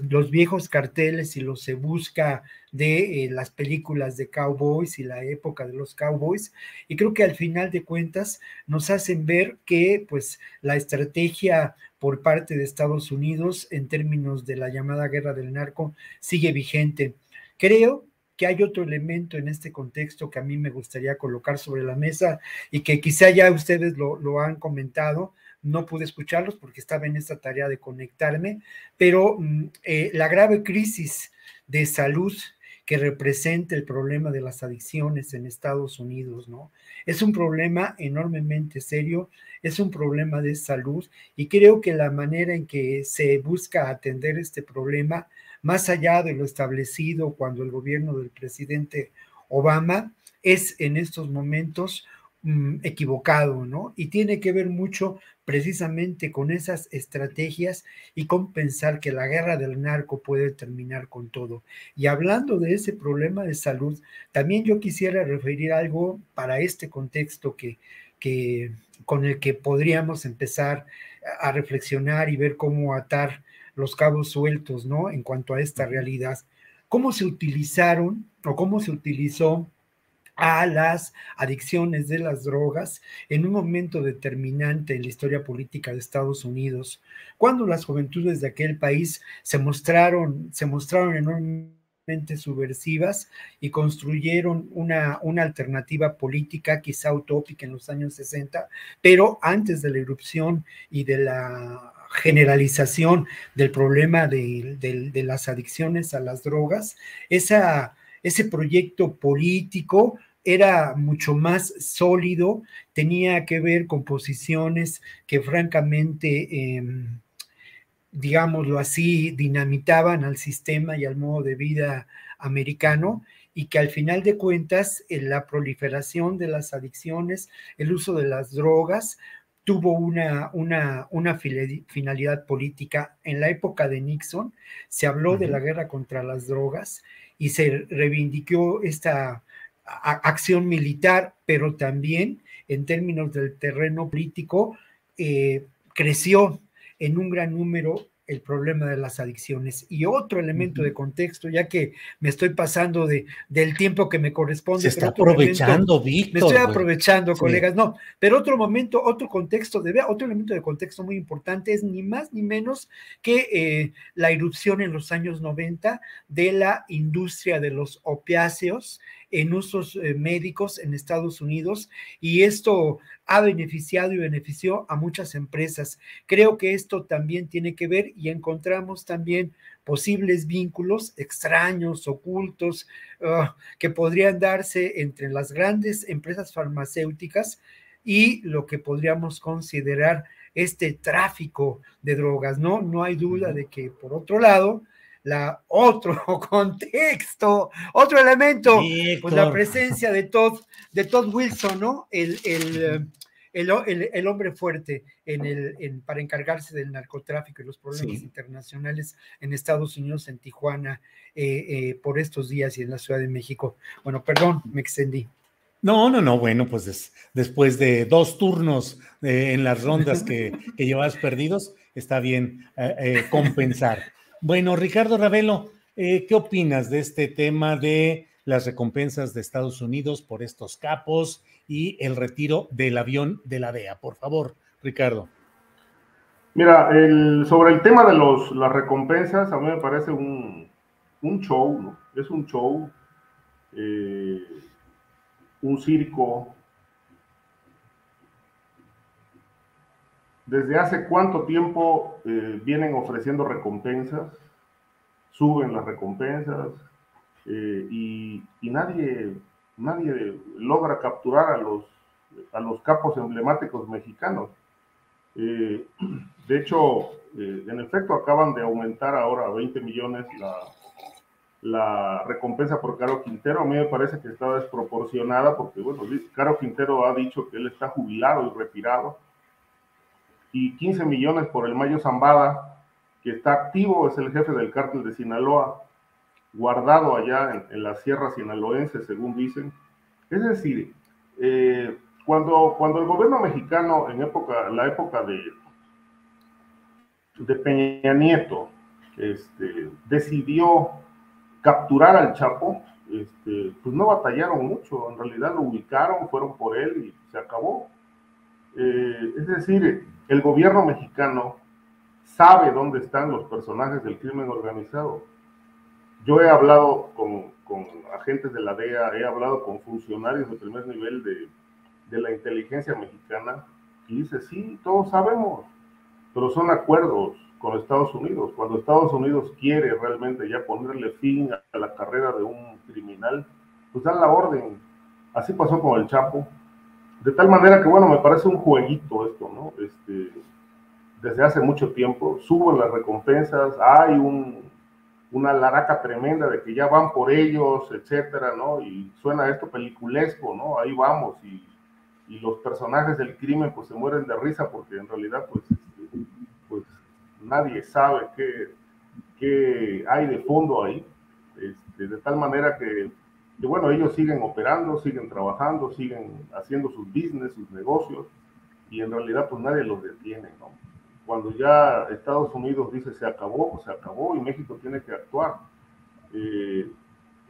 los viejos carteles, si los se busca de las películas de cowboys y la época de los cowboys, y creo que al final de cuentas nos hacen ver que pues la estrategia por parte de Estados Unidos en términos de la llamada guerra del narco sigue vigente. Creo que hay otro elemento en este contexto que a mí me gustaría colocar sobre la mesa y que quizá ya ustedes lo han comentado. No pude escucharlos porque estaba en esta tarea de conectarme, pero la grave crisis de salud que representa el problema de las adicciones en Estados Unidos, ¿no? Es un problema enormemente serio, es un problema de salud, y creo que la manera en que se busca atender este problema, más allá de lo establecido cuando el gobierno del presidente Obama, es en estos momentos equivocado, ¿no? Y tiene que ver mucho precisamente con esas estrategias y con pensar que la guerra del narco puede terminar con todo. Y hablando de ese problema de salud, también yo quisiera referir algo para este contexto con el que podríamos empezar a reflexionar y ver cómo atar los cabos sueltos, ¿no? En cuanto a esta realidad. ¿Cómo se utilizaron o cómo se utilizó a las adicciones de las drogas en un momento determinante en la historia política de Estados Unidos, cuando las juventudes de aquel país se mostraron enormemente subversivas y construyeron una alternativa política quizá utópica en los años 60, pero antes de la irrupción y de la generalización del problema de las adicciones a las drogas, ese proyecto político era mucho más sólido, tenía que ver con posiciones que francamente, digámoslo así, dinamitaban al sistema y al modo de vida americano, y que al final de cuentas la proliferación de las adicciones, el uso de las drogas, tuvo una finalidad política. En la época de Nixon se habló de la guerra contra las drogas y se reivindicó esta acción militar, pero también en términos del terreno político creció en un gran número el problema de las adicciones. Y otro elemento de contexto, ya que me estoy pasando del tiempo que me corresponde. Se está aprovechando, Víctor. Me estoy aprovechando, colegas. Sí. No, pero otro elemento de contexto muy importante es ni más ni menos que la irrupción en los años 90 de la industria de los opiáceos en usos médicos en Estados Unidos, y esto ha beneficiado y benefició a muchas empresas. Creo que esto también tiene que ver, y encontramos también posibles vínculos extraños, ocultos, que podrían darse entre las grandes empresas farmacéuticas y lo que podríamos considerar este tráfico de drogas. No hay duda de que, por otro lado, otro contexto, otro elemento, pues la presencia de Todd Wilson, ¿no? El hombre fuerte para encargarse del narcotráfico y los problemas internacionales en Estados Unidos, en Tijuana, por estos días, y en la Ciudad de México. Bueno, perdón, me extendí. No, bueno, pues después de 2 turnos en las rondas que llevabas perdidos, está bien compensar. Bueno, Ricardo Ravelo, ¿qué opinas de este tema de las recompensas de Estados Unidos por estos capos y el retiro del avión de la DEA? Por favor, Ricardo. Mira, sobre el tema de las recompensas, a mí me parece un show, ¿no? Es un show, un circo. ¿Desde hace cuánto tiempo vienen ofreciendo recompensas? Suben las recompensas y nadie logra capturar a los capos emblemáticos mexicanos. De hecho, en efecto, acaban de aumentar ahora a 20 millones la recompensa por Caro Quintero. A mí me parece que está desproporcionada porque, bueno, Caro Quintero ha dicho que él está jubilado y retirado. Y 15 millones por el Mayo Zambada, que está activo, es el jefe del cártel de Sinaloa, guardado allá en la sierra sinaloense, según dicen. Es decir, cuando el gobierno mexicano, en la época de Peña Nieto, decidió capturar al Chapo, pues no batallaron mucho, en realidad lo ubicaron, fueron por él y se acabó. Es decir, el gobierno mexicano sabe dónde están los personajes del crimen organizado. Yo he hablado con agentes de la DEA, he hablado con funcionarios de primer nivel de la inteligencia mexicana, y dice, sí, todos sabemos, pero son acuerdos con Estados Unidos. Cuando Estados Unidos quiere realmente ya ponerle fin a la carrera de un criminal, pues dan la orden. Así pasó con el Chapo. De tal manera que, bueno, me parece un jueguito esto, ¿no? Desde hace mucho tiempo, suben las recompensas, hay una laraca tremenda de que ya van por ellos, etcétera, ¿no? Y suena esto peliculesco, ¿no? Ahí vamos, y los personajes del crimen pues se mueren de risa porque en realidad pues nadie sabe qué hay de fondo ahí, de tal manera que bueno, ellos siguen operando, siguen trabajando, siguen haciendo sus business, sus negocios, y en realidad pues nadie los detiene, ¿no? Cuando ya Estados Unidos dice se acabó, pues se acabó y México tiene que actuar.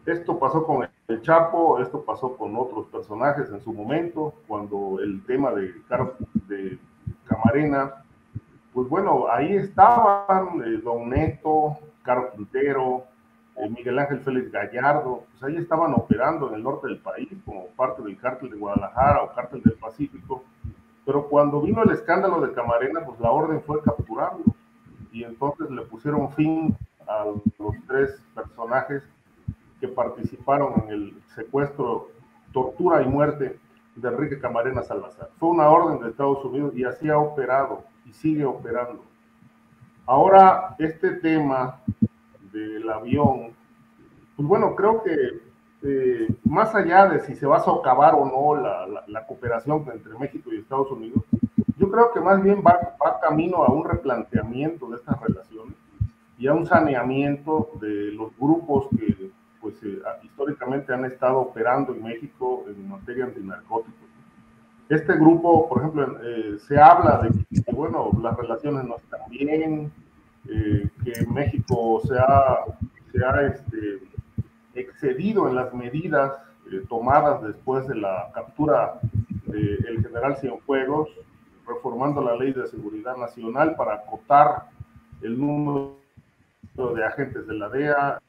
Esto pasó con el Chapo, esto pasó con otros personajes en su momento, cuando el tema de Camarena, pues bueno, ahí estaban Don Neto, Caro Quintero, Miguel Ángel Félix Gallardo, pues ahí estaban operando en el norte del país como parte del cártel de Guadalajara o cártel del Pacífico, pero cuando vino el escándalo de Camarena, pues la orden fue capturarlo, y entonces le pusieron fin a los 3 personajes que participaron en el secuestro, tortura y muerte de Enrique Camarena Salazar. Fue una orden de Estados Unidos y así ha operado y sigue operando. Ahora, este tema del avión, pues bueno, creo que más allá de si se va a socavar o no la cooperación entre México y Estados Unidos, yo creo que más bien va camino a un replanteamiento de estas relaciones y a un saneamiento de los grupos que pues históricamente han estado operando en México en materia antinarcóticos. Este grupo, por ejemplo, se habla de que bueno, las relaciones no están bien, que México se ha excedido en las medidas tomadas después de la captura del general Cienfuegos, reformando la Ley de Seguridad Nacional para acotar el número de agentes de la DEA,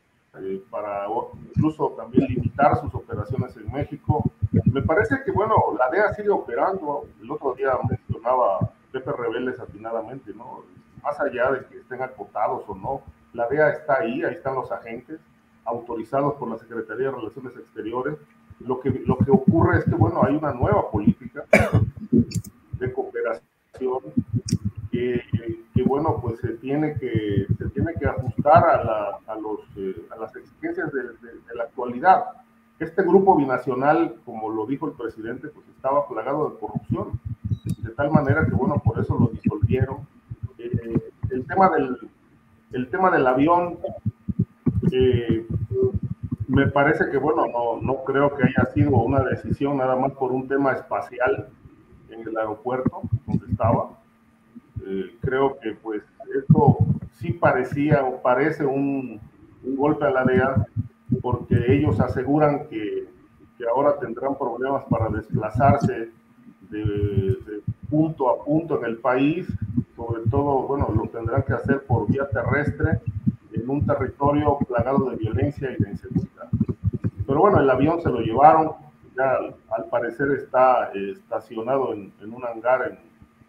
para incluso también limitar sus operaciones en México. Me parece que, bueno, la DEA sigue operando. El otro día mencionaba Pepe Rebeles atinadamente, ¿no? Más allá de que estén acotados o no, la DEA está ahí están los agentes autorizados por la Secretaría de Relaciones Exteriores. Lo que ocurre es que, bueno, hay una nueva política de cooperación que bueno, pues se tiene que ajustar a las exigencias de la actualidad. Este grupo binacional, como lo dijo el presidente, pues estaba plagado de corrupción, de tal manera que, bueno, por eso lo disolvieron. El tema del avión, me parece que, bueno, no creo que haya sido una decisión nada más por un tema espacial en el aeropuerto donde estaba. Creo que pues esto sí parece un golpe a la DEA, porque ellos aseguran que ahora tendrán problemas para desplazarse de punto a punto en el país, sobre todo, bueno, lo tendrán que hacer por vía terrestre en un territorio plagado de violencia y de inseguridad. Pero bueno, el avión se lo llevaron, ya al parecer está estacionado en un hangar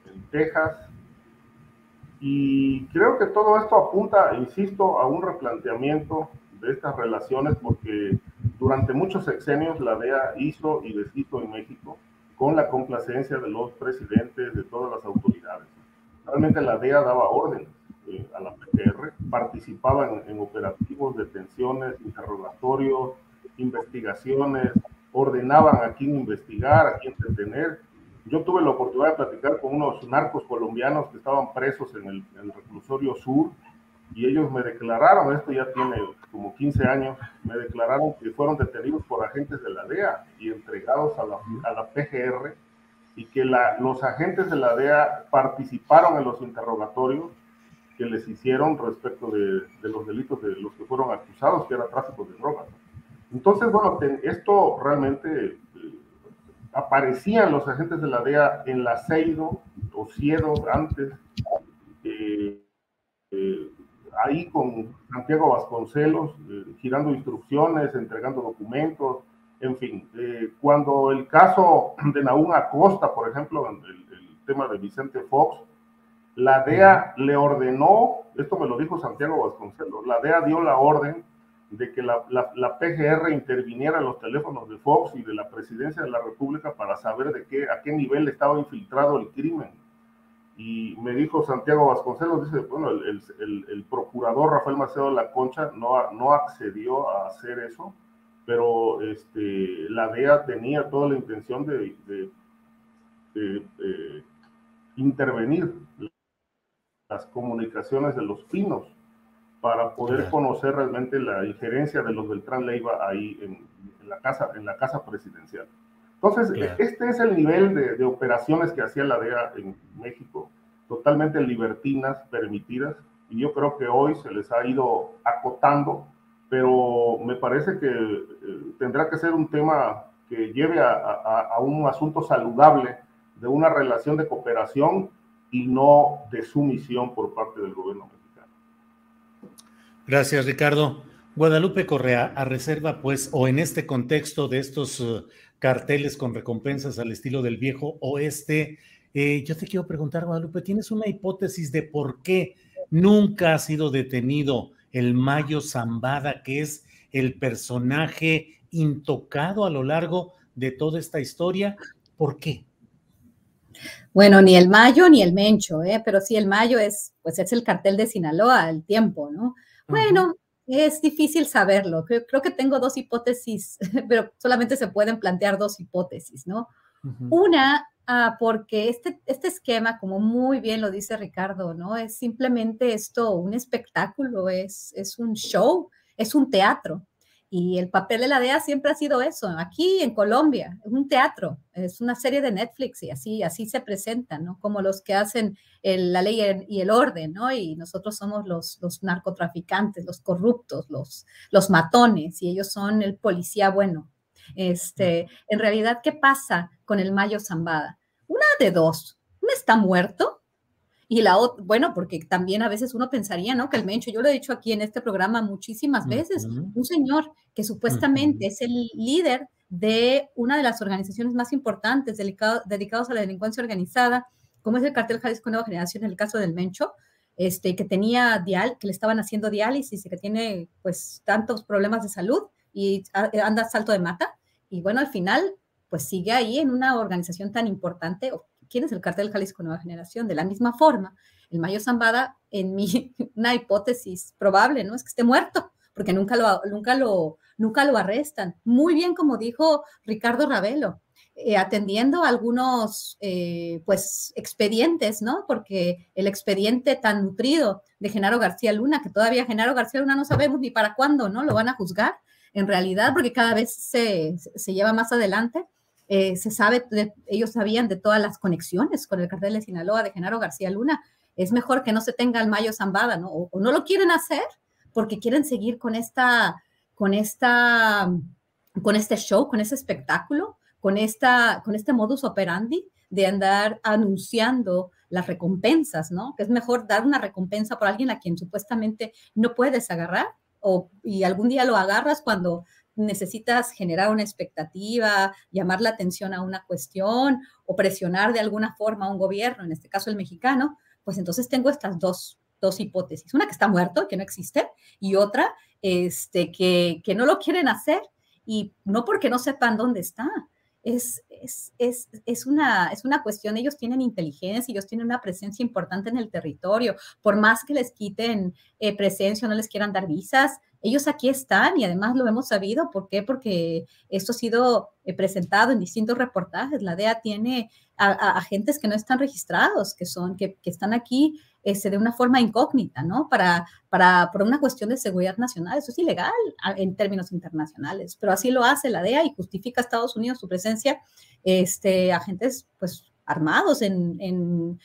en Texas. Y creo que todo esto apunta, insisto, a un replanteamiento de estas relaciones, porque durante muchos sexenios la DEA hizo y deshizo en México con la complacencia de los presidentes, de todas las autoridades. Realmente la DEA daba órdenes a la PGR, participaban en operativos, detenciones, interrogatorios, investigaciones, ordenaban a quién investigar, a quién detener. Yo tuve la oportunidad de platicar con unos narcos colombianos que estaban presos en el reclusorio sur y ellos me declararon, esto ya tiene como 15 años, me declararon que fueron detenidos por agentes de la DEA y entregados a la PGR, y que los agentes de la DEA participaron en los interrogatorios que les hicieron respecto de los delitos de los que fueron acusados, que era tráfico de drogas. Entonces, bueno, esto realmente aparecían los agentes de la DEA en la CEIDO o CIEDO antes, ahí con Santiago Vasconcelos, girando instrucciones, entregando documentos, en fin. Cuando el caso de Nahum Acosta, por ejemplo, el tema de Vicente Fox, la DEA le ordenó, esto me lo dijo Santiago Vasconcelos, la DEA dio la orden de que la PGR interviniera en los teléfonos de Fox y de la Presidencia de la República para saber a qué nivel estaba infiltrado el crimen. Y me dijo Santiago Vasconcelos, dice, bueno, el procurador Rafael Macedo de la Concha no accedió a hacer eso, pero la DEA tenía toda la intención de intervenir las comunicaciones de los Pinos para poder conocer realmente la injerencia de los Beltrán Leiva ahí en la casa presidencial. Entonces, este es el nivel de operaciones que hacía la DEA en México, totalmente libertinas, permitidas, y yo creo que hoy se les ha ido acotando, pero me parece que tendrá que ser un tema que lleve a un asunto saludable de una relación de cooperación y no de sumisión por parte del gobierno mexicano. Gracias, Ricardo. Guadalupe Correa, a reserva, pues, o en este contexto de estos carteles con recompensas al estilo del viejo oeste, yo te quiero preguntar, Guadalupe, ¿tienes una hipótesis de por qué nunca ha sido detenido el Mayo Zambada, que es el personaje intocado a lo largo de toda esta historia? ¿Por qué? Bueno, ni el Mayo ni el Mencho, pero sí el Mayo es el cartel de Sinaloa al tiempo, ¿no? Bueno, es difícil saberlo. Creo que tengo dos hipótesis, pero solamente se pueden plantear dos hipótesis, ¿no? Una, porque este esquema, como muy bien lo dice Ricardo, ¿no? Es simplemente esto, un espectáculo, es un show, es un teatro. Y el papel de la DEA siempre ha sido eso. Aquí en Colombia, es un teatro, es una serie de Netflix y así se presentan, ¿no? Como los que hacen la ley y el orden, ¿no? Y nosotros somos los narcotraficantes, los corruptos, los matones, y ellos son el policía bueno. En realidad, ¿qué pasa con el Mayo Zambada? Una de dos. Uno está muerto. Y la otra, bueno, porque también a veces uno pensaría, ¿no? Que el Mencho, yo lo he dicho aquí en este programa muchísimas veces, un señor que supuestamente es el líder de una de las organizaciones más importantes dedicados a la delincuencia organizada, como es el Cartel Jalisco Nueva Generación, en el caso del Mencho, que tenía que le estaban haciendo diálisis y que tiene, pues, tantos problemas de salud y anda a salto de mata. Y bueno, al final, pues sigue ahí en una organización tan importante. ¿Quién es el Cartel Jalisco Nueva Generación? De la misma forma, el Mayo Zambada, una hipótesis probable, ¿no? Es que esté muerto, porque nunca lo arrestan. Muy bien, como dijo Ricardo Ravelo, atendiendo algunos, pues, expedientes, ¿no? Porque el expediente tan nutrido de Genaro García Luna, que todavía Genaro García Luna no sabemos ni para cuándo, ¿no? Lo van a juzgar, en realidad, porque cada vez se lleva más adelante. Se sabe, ellos sabían de todas las conexiones con el cartel de Sinaloa de Genaro García Luna. Es mejor que no se tenga el Mayo Zambada, ¿no? O no lo quieren hacer porque quieren seguir con este show, con ese espectáculo, con este modus operandi de andar anunciando las recompensas, ¿no? Que es mejor dar una recompensa por alguien a quien supuestamente no puedes agarrar, y algún día lo agarras cuando necesitas generar una expectativa, llamar la atención a una cuestión o presionar de alguna forma a un gobierno, en este caso el mexicano. Pues entonces tengo estas dos hipótesis. Una que está muerto, que no existe, y otra que no lo quieren hacer, y no porque no sepan dónde está. es una cuestión, ellos tienen inteligencia, ellos tienen una presencia importante en el territorio, por más que les quiten presencia o no les quieran dar visas, ellos aquí están y además lo hemos sabido. ¿Por qué? Porque esto ha sido presentado en distintos reportajes. La DEA tiene a agentes que no están registrados, que están aquí de una forma incógnita, ¿no? Por una cuestión de seguridad nacional. Eso es ilegal en términos internacionales, pero así lo hace la DEA y justifica a Estados Unidos su presencia, agentes pues armados en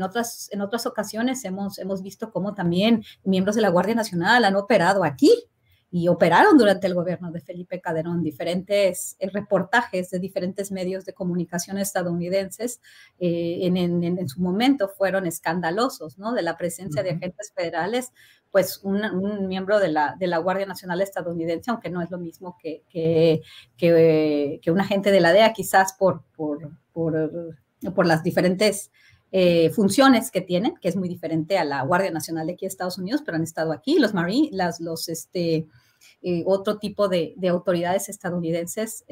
otras ocasiones hemos visto cómo también miembros de la Guardia Nacional han operado aquí y operaron durante el gobierno de Felipe Calderón. Diferentes reportajes de diferentes medios de comunicación estadounidenses en su momento fueron escandalosos, ¿no? De la presencia de agentes federales, pues un miembro de la Guardia Nacional estadounidense, aunque no es lo mismo que un agente de la DEA, quizás por las diferentes funciones que tienen, que es muy diferente a la Guardia Nacional de aquí de Estados Unidos, pero han estado aquí, los Marines, otro tipo de autoridades estadounidenses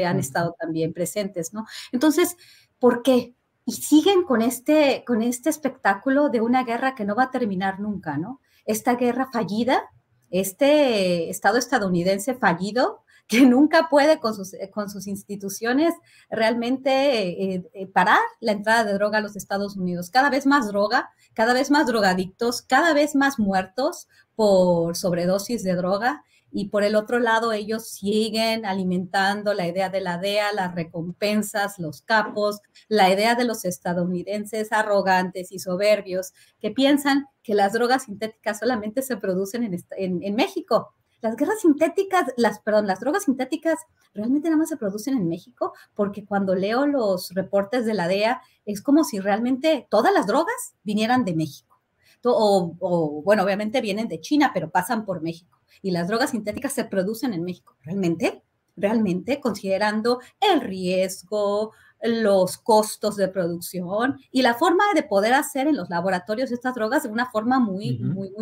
han estado también presentes, ¿no? Entonces, ¿por qué? Y siguen con este espectáculo de una guerra que no va a terminar nunca, ¿no? Esta guerra fallida, este Estado estadounidense fallido, que nunca puede con sus instituciones realmente parar la entrada de droga a los Estados Unidos. Cada vez más droga, cada vez más drogadictos, cada vez más muertos por sobredosis de droga. Y por el otro lado, ellos siguen alimentando la idea de la DEA, las recompensas, los capos, la idea de los estadounidenses arrogantes y soberbios que piensan que las drogas sintéticas solamente se producen en México. Las drogas sintéticas realmente nada más se producen en México, porque cuando leo los reportes de la DEA es como si realmente todas las drogas vinieran de México. Bueno, obviamente vienen de China, pero pasan por México. Y las drogas sintéticas se producen en México. ¿Realmente? Considerando el riesgo, los costos de producción y la forma de poder hacer en los laboratorios estas drogas de una forma muy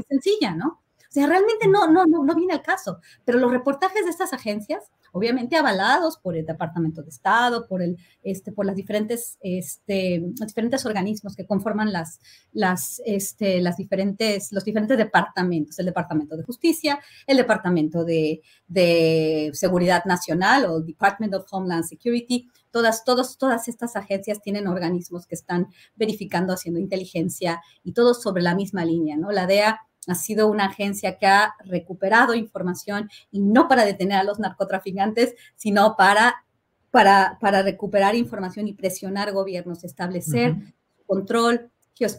sencilla, ¿no? O sea, realmente no viene al caso, pero los reportajes de estas agencias, obviamente avalados por el Departamento de Estado, por las diferentes organismos que conforman los diferentes departamentos, el Departamento de Justicia, el Departamento de Seguridad Nacional o Department of Homeland Security. Todas estas agencias tienen organismos que están verificando, haciendo inteligencia y todos sobre la misma línea, ¿no? La DEA ha sido una agencia que ha recuperado información y no para detener a los narcotraficantes, sino para recuperar información y presionar gobiernos, establecer control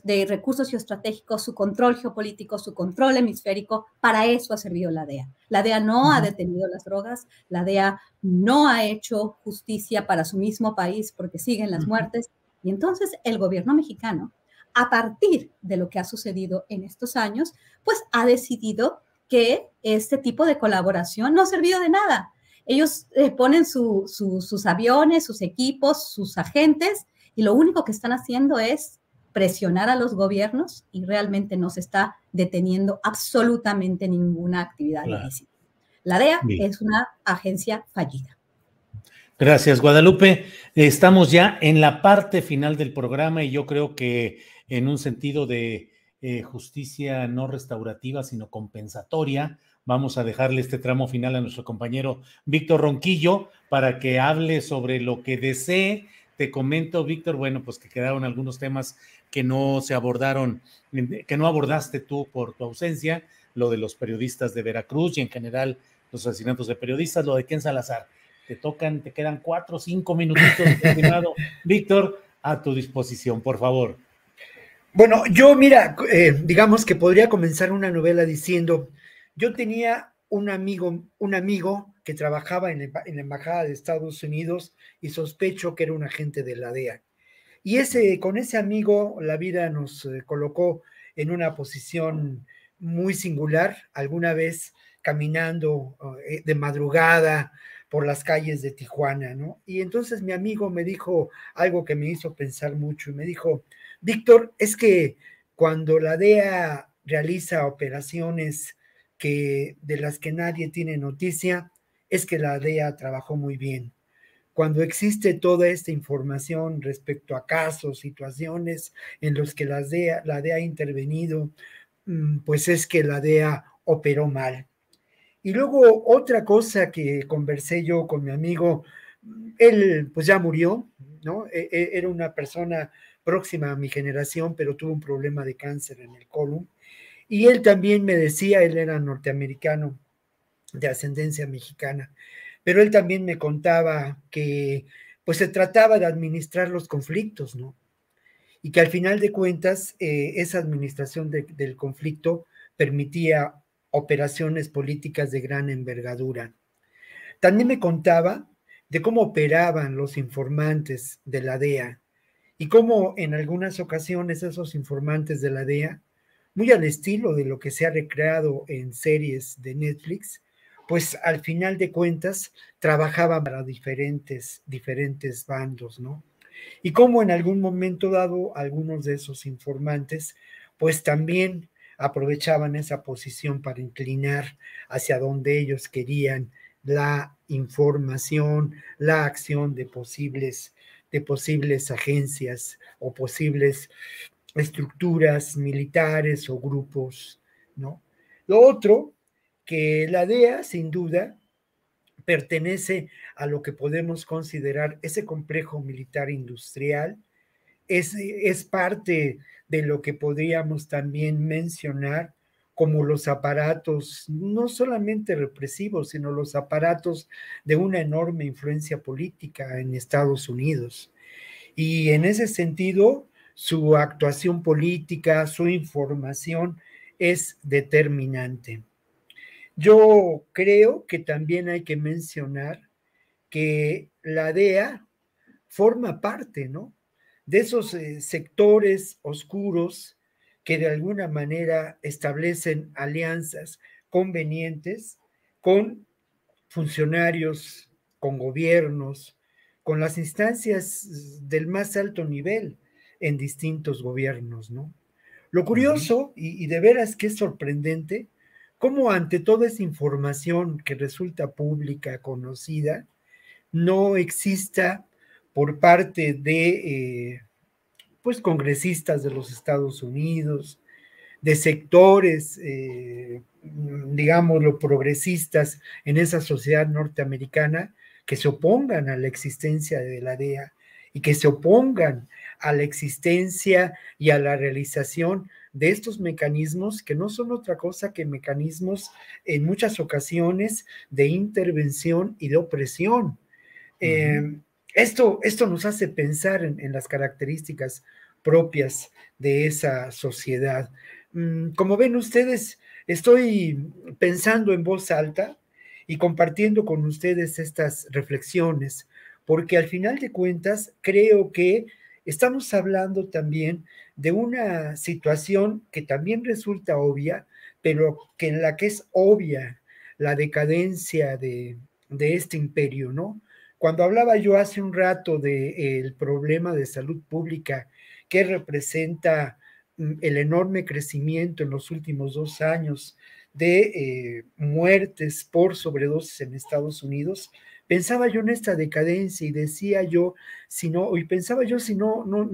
de recursos geoestratégicos, su control geopolítico, su control hemisférico. Para eso ha servido la DEA. La DEA no ha detenido las drogas, la DEA no ha hecho justicia para su mismo país porque siguen las muertes. Y entonces el gobierno mexicano, a partir de lo que ha sucedido en estos años, pues ha decidido que este tipo de colaboración no ha servido de nada. Ellos ponen sus aviones, sus equipos, sus agentes, y lo único que están haciendo es presionar a los gobiernos y realmente no se está deteniendo absolutamente ninguna actividad ilícita. La DEA es una agencia fallida. Gracias, Guadalupe. Estamos ya en la parte final del programa y yo creo que en un sentido de justicia no restaurativa, sino compensatoria, vamos a dejarle este tramo final a nuestro compañero Víctor Ronquillo para que hable sobre lo que desee. Te comento, Víctor, bueno, pues que quedaron algunos temas que no se abordaron, que no abordaste tú por tu ausencia, lo de los periodistas de Veracruz y en general los asesinatos de periodistas, lo de Ken Salazar. Te quedan 4 o 5 minutitos, estimado Víctor, a tu disposición, por favor. Bueno, yo mira, digamos que podría comenzar una novela diciendo, yo tenía un amigo que trabajaba en la Embajada de Estados Unidos y sospecho que era un agente de la DEA. Y con ese amigo la vida nos colocó en una posición muy singular, alguna vez caminando de madrugada por las calles de Tijuana, ¿no? Y entonces mi amigo me dijo algo que me hizo pensar mucho y me dijo, Víctor, es que cuando la DEA realiza operaciones de las que nadie tiene noticia, es que la DEA trabajó muy bien. cuando existe toda esta información respecto a casos, situaciones en los que la DEA ha intervenido, pues es que la DEA operó mal. Y luego otra cosa que conversé yo con mi amigo, él pues ya murió, ¿no? Era una persona próxima a mi generación, pero tuvo un problema de cáncer en el colon. Y él también me decía, él era norteamericano de ascendencia mexicana, pero él también me contaba que pues se trataba de administrar los conflictos, ¿no? Y que al final de cuentas esa administración del conflicto permitía operaciones políticas de gran envergadura. También me contaba de cómo operaban los informantes de la DEA y cómo en algunas ocasiones esos informantes de la DEA, muy al estilo de lo que se ha recreado en series de Netflix, pues al final de cuentas trabajaban para diferentes bandos, ¿no? Y cómo en algún momento dado algunos de esos informantes, pues también aprovechaban esa posición para inclinar hacia donde ellos querían la información, la acción de posibles agencias o posibles estructuras militares o grupos, ¿no? Lo otro, que la DEA, sin duda, pertenece a lo que podemos considerar ese complejo militar industrial, es parte de lo que podríamos también mencionar como los aparatos, no solamente represivos, sino los aparatos de una enorme influencia política en Estados Unidos. Y en ese sentido, su actuación política, su información es determinante. Yo creo que también hay que mencionar que la DEA forma parte, ¿no?, de esos sectores oscuros que de alguna manera establecen alianzas convenientes con funcionarios, con gobiernos, con las instancias del más alto nivel en distintos gobiernos, ¿no? Lo curioso, y de veras que es sorprendente, cómo ante toda esa información que resulta pública, conocida, no exista por parte de pues congresistas de los Estados Unidos, de sectores, digámoslo, progresistas en esa sociedad norteamericana, que se opongan a la existencia de la DEA y que se opongan a la existencia y a la realización de estos mecanismos que no son otra cosa que mecanismos en muchas ocasiones de intervención y de opresión. Esto nos hace pensar en las características propias de esa sociedad. Como ven ustedes, estoy pensando en voz alta y compartiendo con ustedes estas reflexiones, porque al final de cuentas creo que estamos hablando también de una situación que también resulta obvia, pero que en la que es obvia la decadencia de este imperio, ¿no? Cuando hablaba yo hace un rato del problema de salud pública que representa el enorme crecimiento en los últimos 2 años de muertes por sobredosis en Estados Unidos, pensaba yo en esta decadencia y decía yo, si no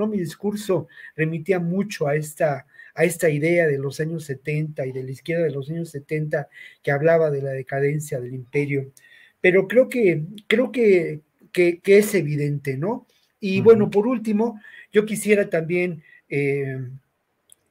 mi discurso remitía mucho a esta idea de los años 70 y de la izquierda de los años 70 que hablaba de la decadencia del imperio. Pero creo que es evidente, ¿no? Y bueno, por último, yo quisiera también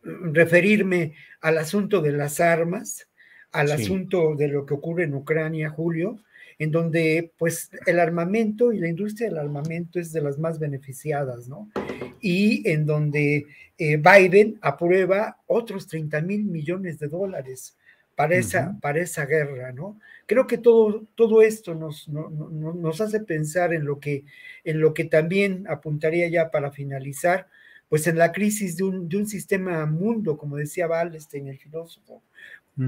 referirme al asunto de las armas, al asunto de lo que ocurre en Ucrania, Julio, en donde pues el armamento y la industria del armamento es de las más beneficiadas, ¿no? Y en donde Biden aprueba otros 30,000 millones de dólares para esa guerra, ¿no? Creo que todo esto nos hace pensar en lo que también apuntaría ya para finalizar, pues en la crisis de un sistema mundo, como decía Wallerstein, el filósofo,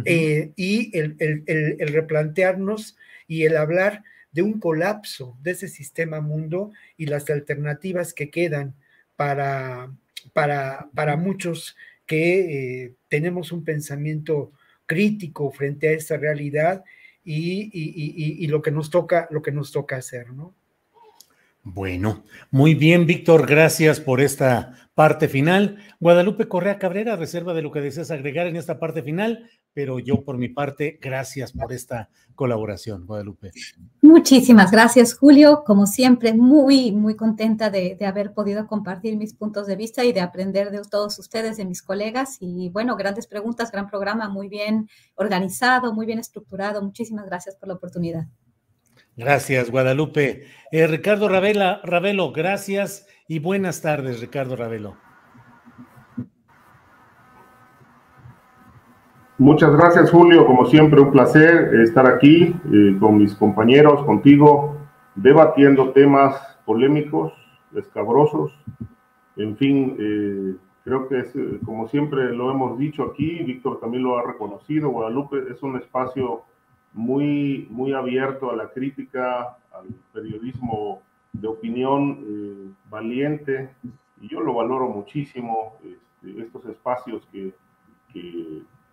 y el replantearnos y el hablar de un colapso de ese sistema mundo y las alternativas que quedan para muchos que tenemos un pensamiento crítico frente a esta realidad y lo que nos toca hacer, ¿no? Bueno, muy bien, Víctor, gracias por esta parte final. Guadalupe Correa Cabrera, a reserva de lo que deseas agregar en esta parte final, pero yo por mi parte, gracias por esta colaboración, Guadalupe. Muchísimas gracias, Julio. Como siempre, muy, muy contenta de haber podido compartir mis puntos de vista y de aprender de todos ustedes, de mis colegas. Y bueno, grandes preguntas, gran programa, muy bien organizado, muy bien estructurado. Muchísimas gracias por la oportunidad. Gracias, Guadalupe. Ricardo Ravelo, gracias y buenas tardes, Ricardo Ravelo. Muchas gracias, Julio. Como siempre, un placer estar aquí con mis compañeros, contigo, debatiendo temas polémicos, escabrosos. En fin, creo que es, como siempre lo hemos dicho aquí, Víctor también lo ha reconocido, Guadalupe, es un espacio muy, muy abierto a la crítica, al periodismo de opinión valiente, y yo lo valoro muchísimo, estos espacios que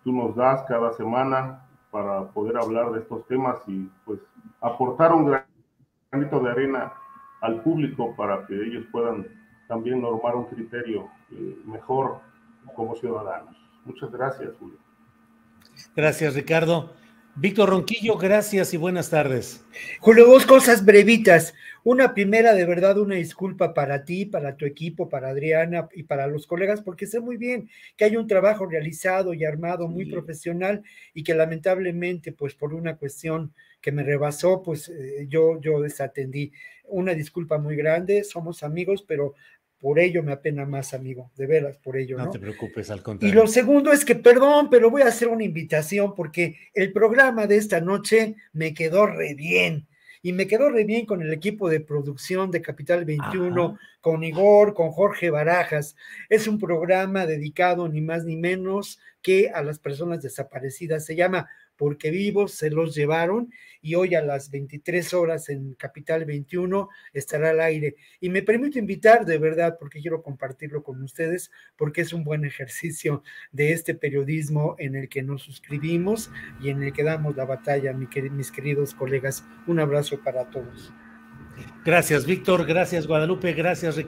tú nos das cada semana para poder hablar de estos temas y pues aportar un granito de arena al público para que ellos puedan también normar un criterio mejor como ciudadanos. Muchas gracias, Julio. Gracias, Ricardo. Víctor Ronquillo, gracias y buenas tardes. Julio, dos cosas brevitas. Una primera, de verdad, una disculpa para ti, para tu equipo, para Adriana y para los colegas, porque sé muy bien que hay un trabajo realizado y armado muy profesional y que lamentablemente, pues por una cuestión que me rebasó, pues yo desatendí. Una disculpa muy grande, somos amigos, pero por ello me apena más, amigo, de veras, por ello, ¿no? No te preocupes, al Y contrario. lo segundo es que, perdón, pero voy a hacer una invitación porque el programa de esta noche me quedó re bien. Y me quedó re bien con el equipo de producción de Capital 21, Ajá. con Igor, con Jorge Barajas. Es un programa dedicado ni más ni menos que a las personas desaparecidas. Se llama Porque vivos se los llevaron, y hoy a las 23 horas en Capital 21 estará al aire. Y me permito invitar, de verdad, porque quiero compartirlo con ustedes, porque es un buen ejercicio de este periodismo en el que nos suscribimos y en el que damos la batalla, mis queridos colegas. Un abrazo para todos. Gracias, Víctor. Gracias, Guadalupe. Gracias, Ricardo.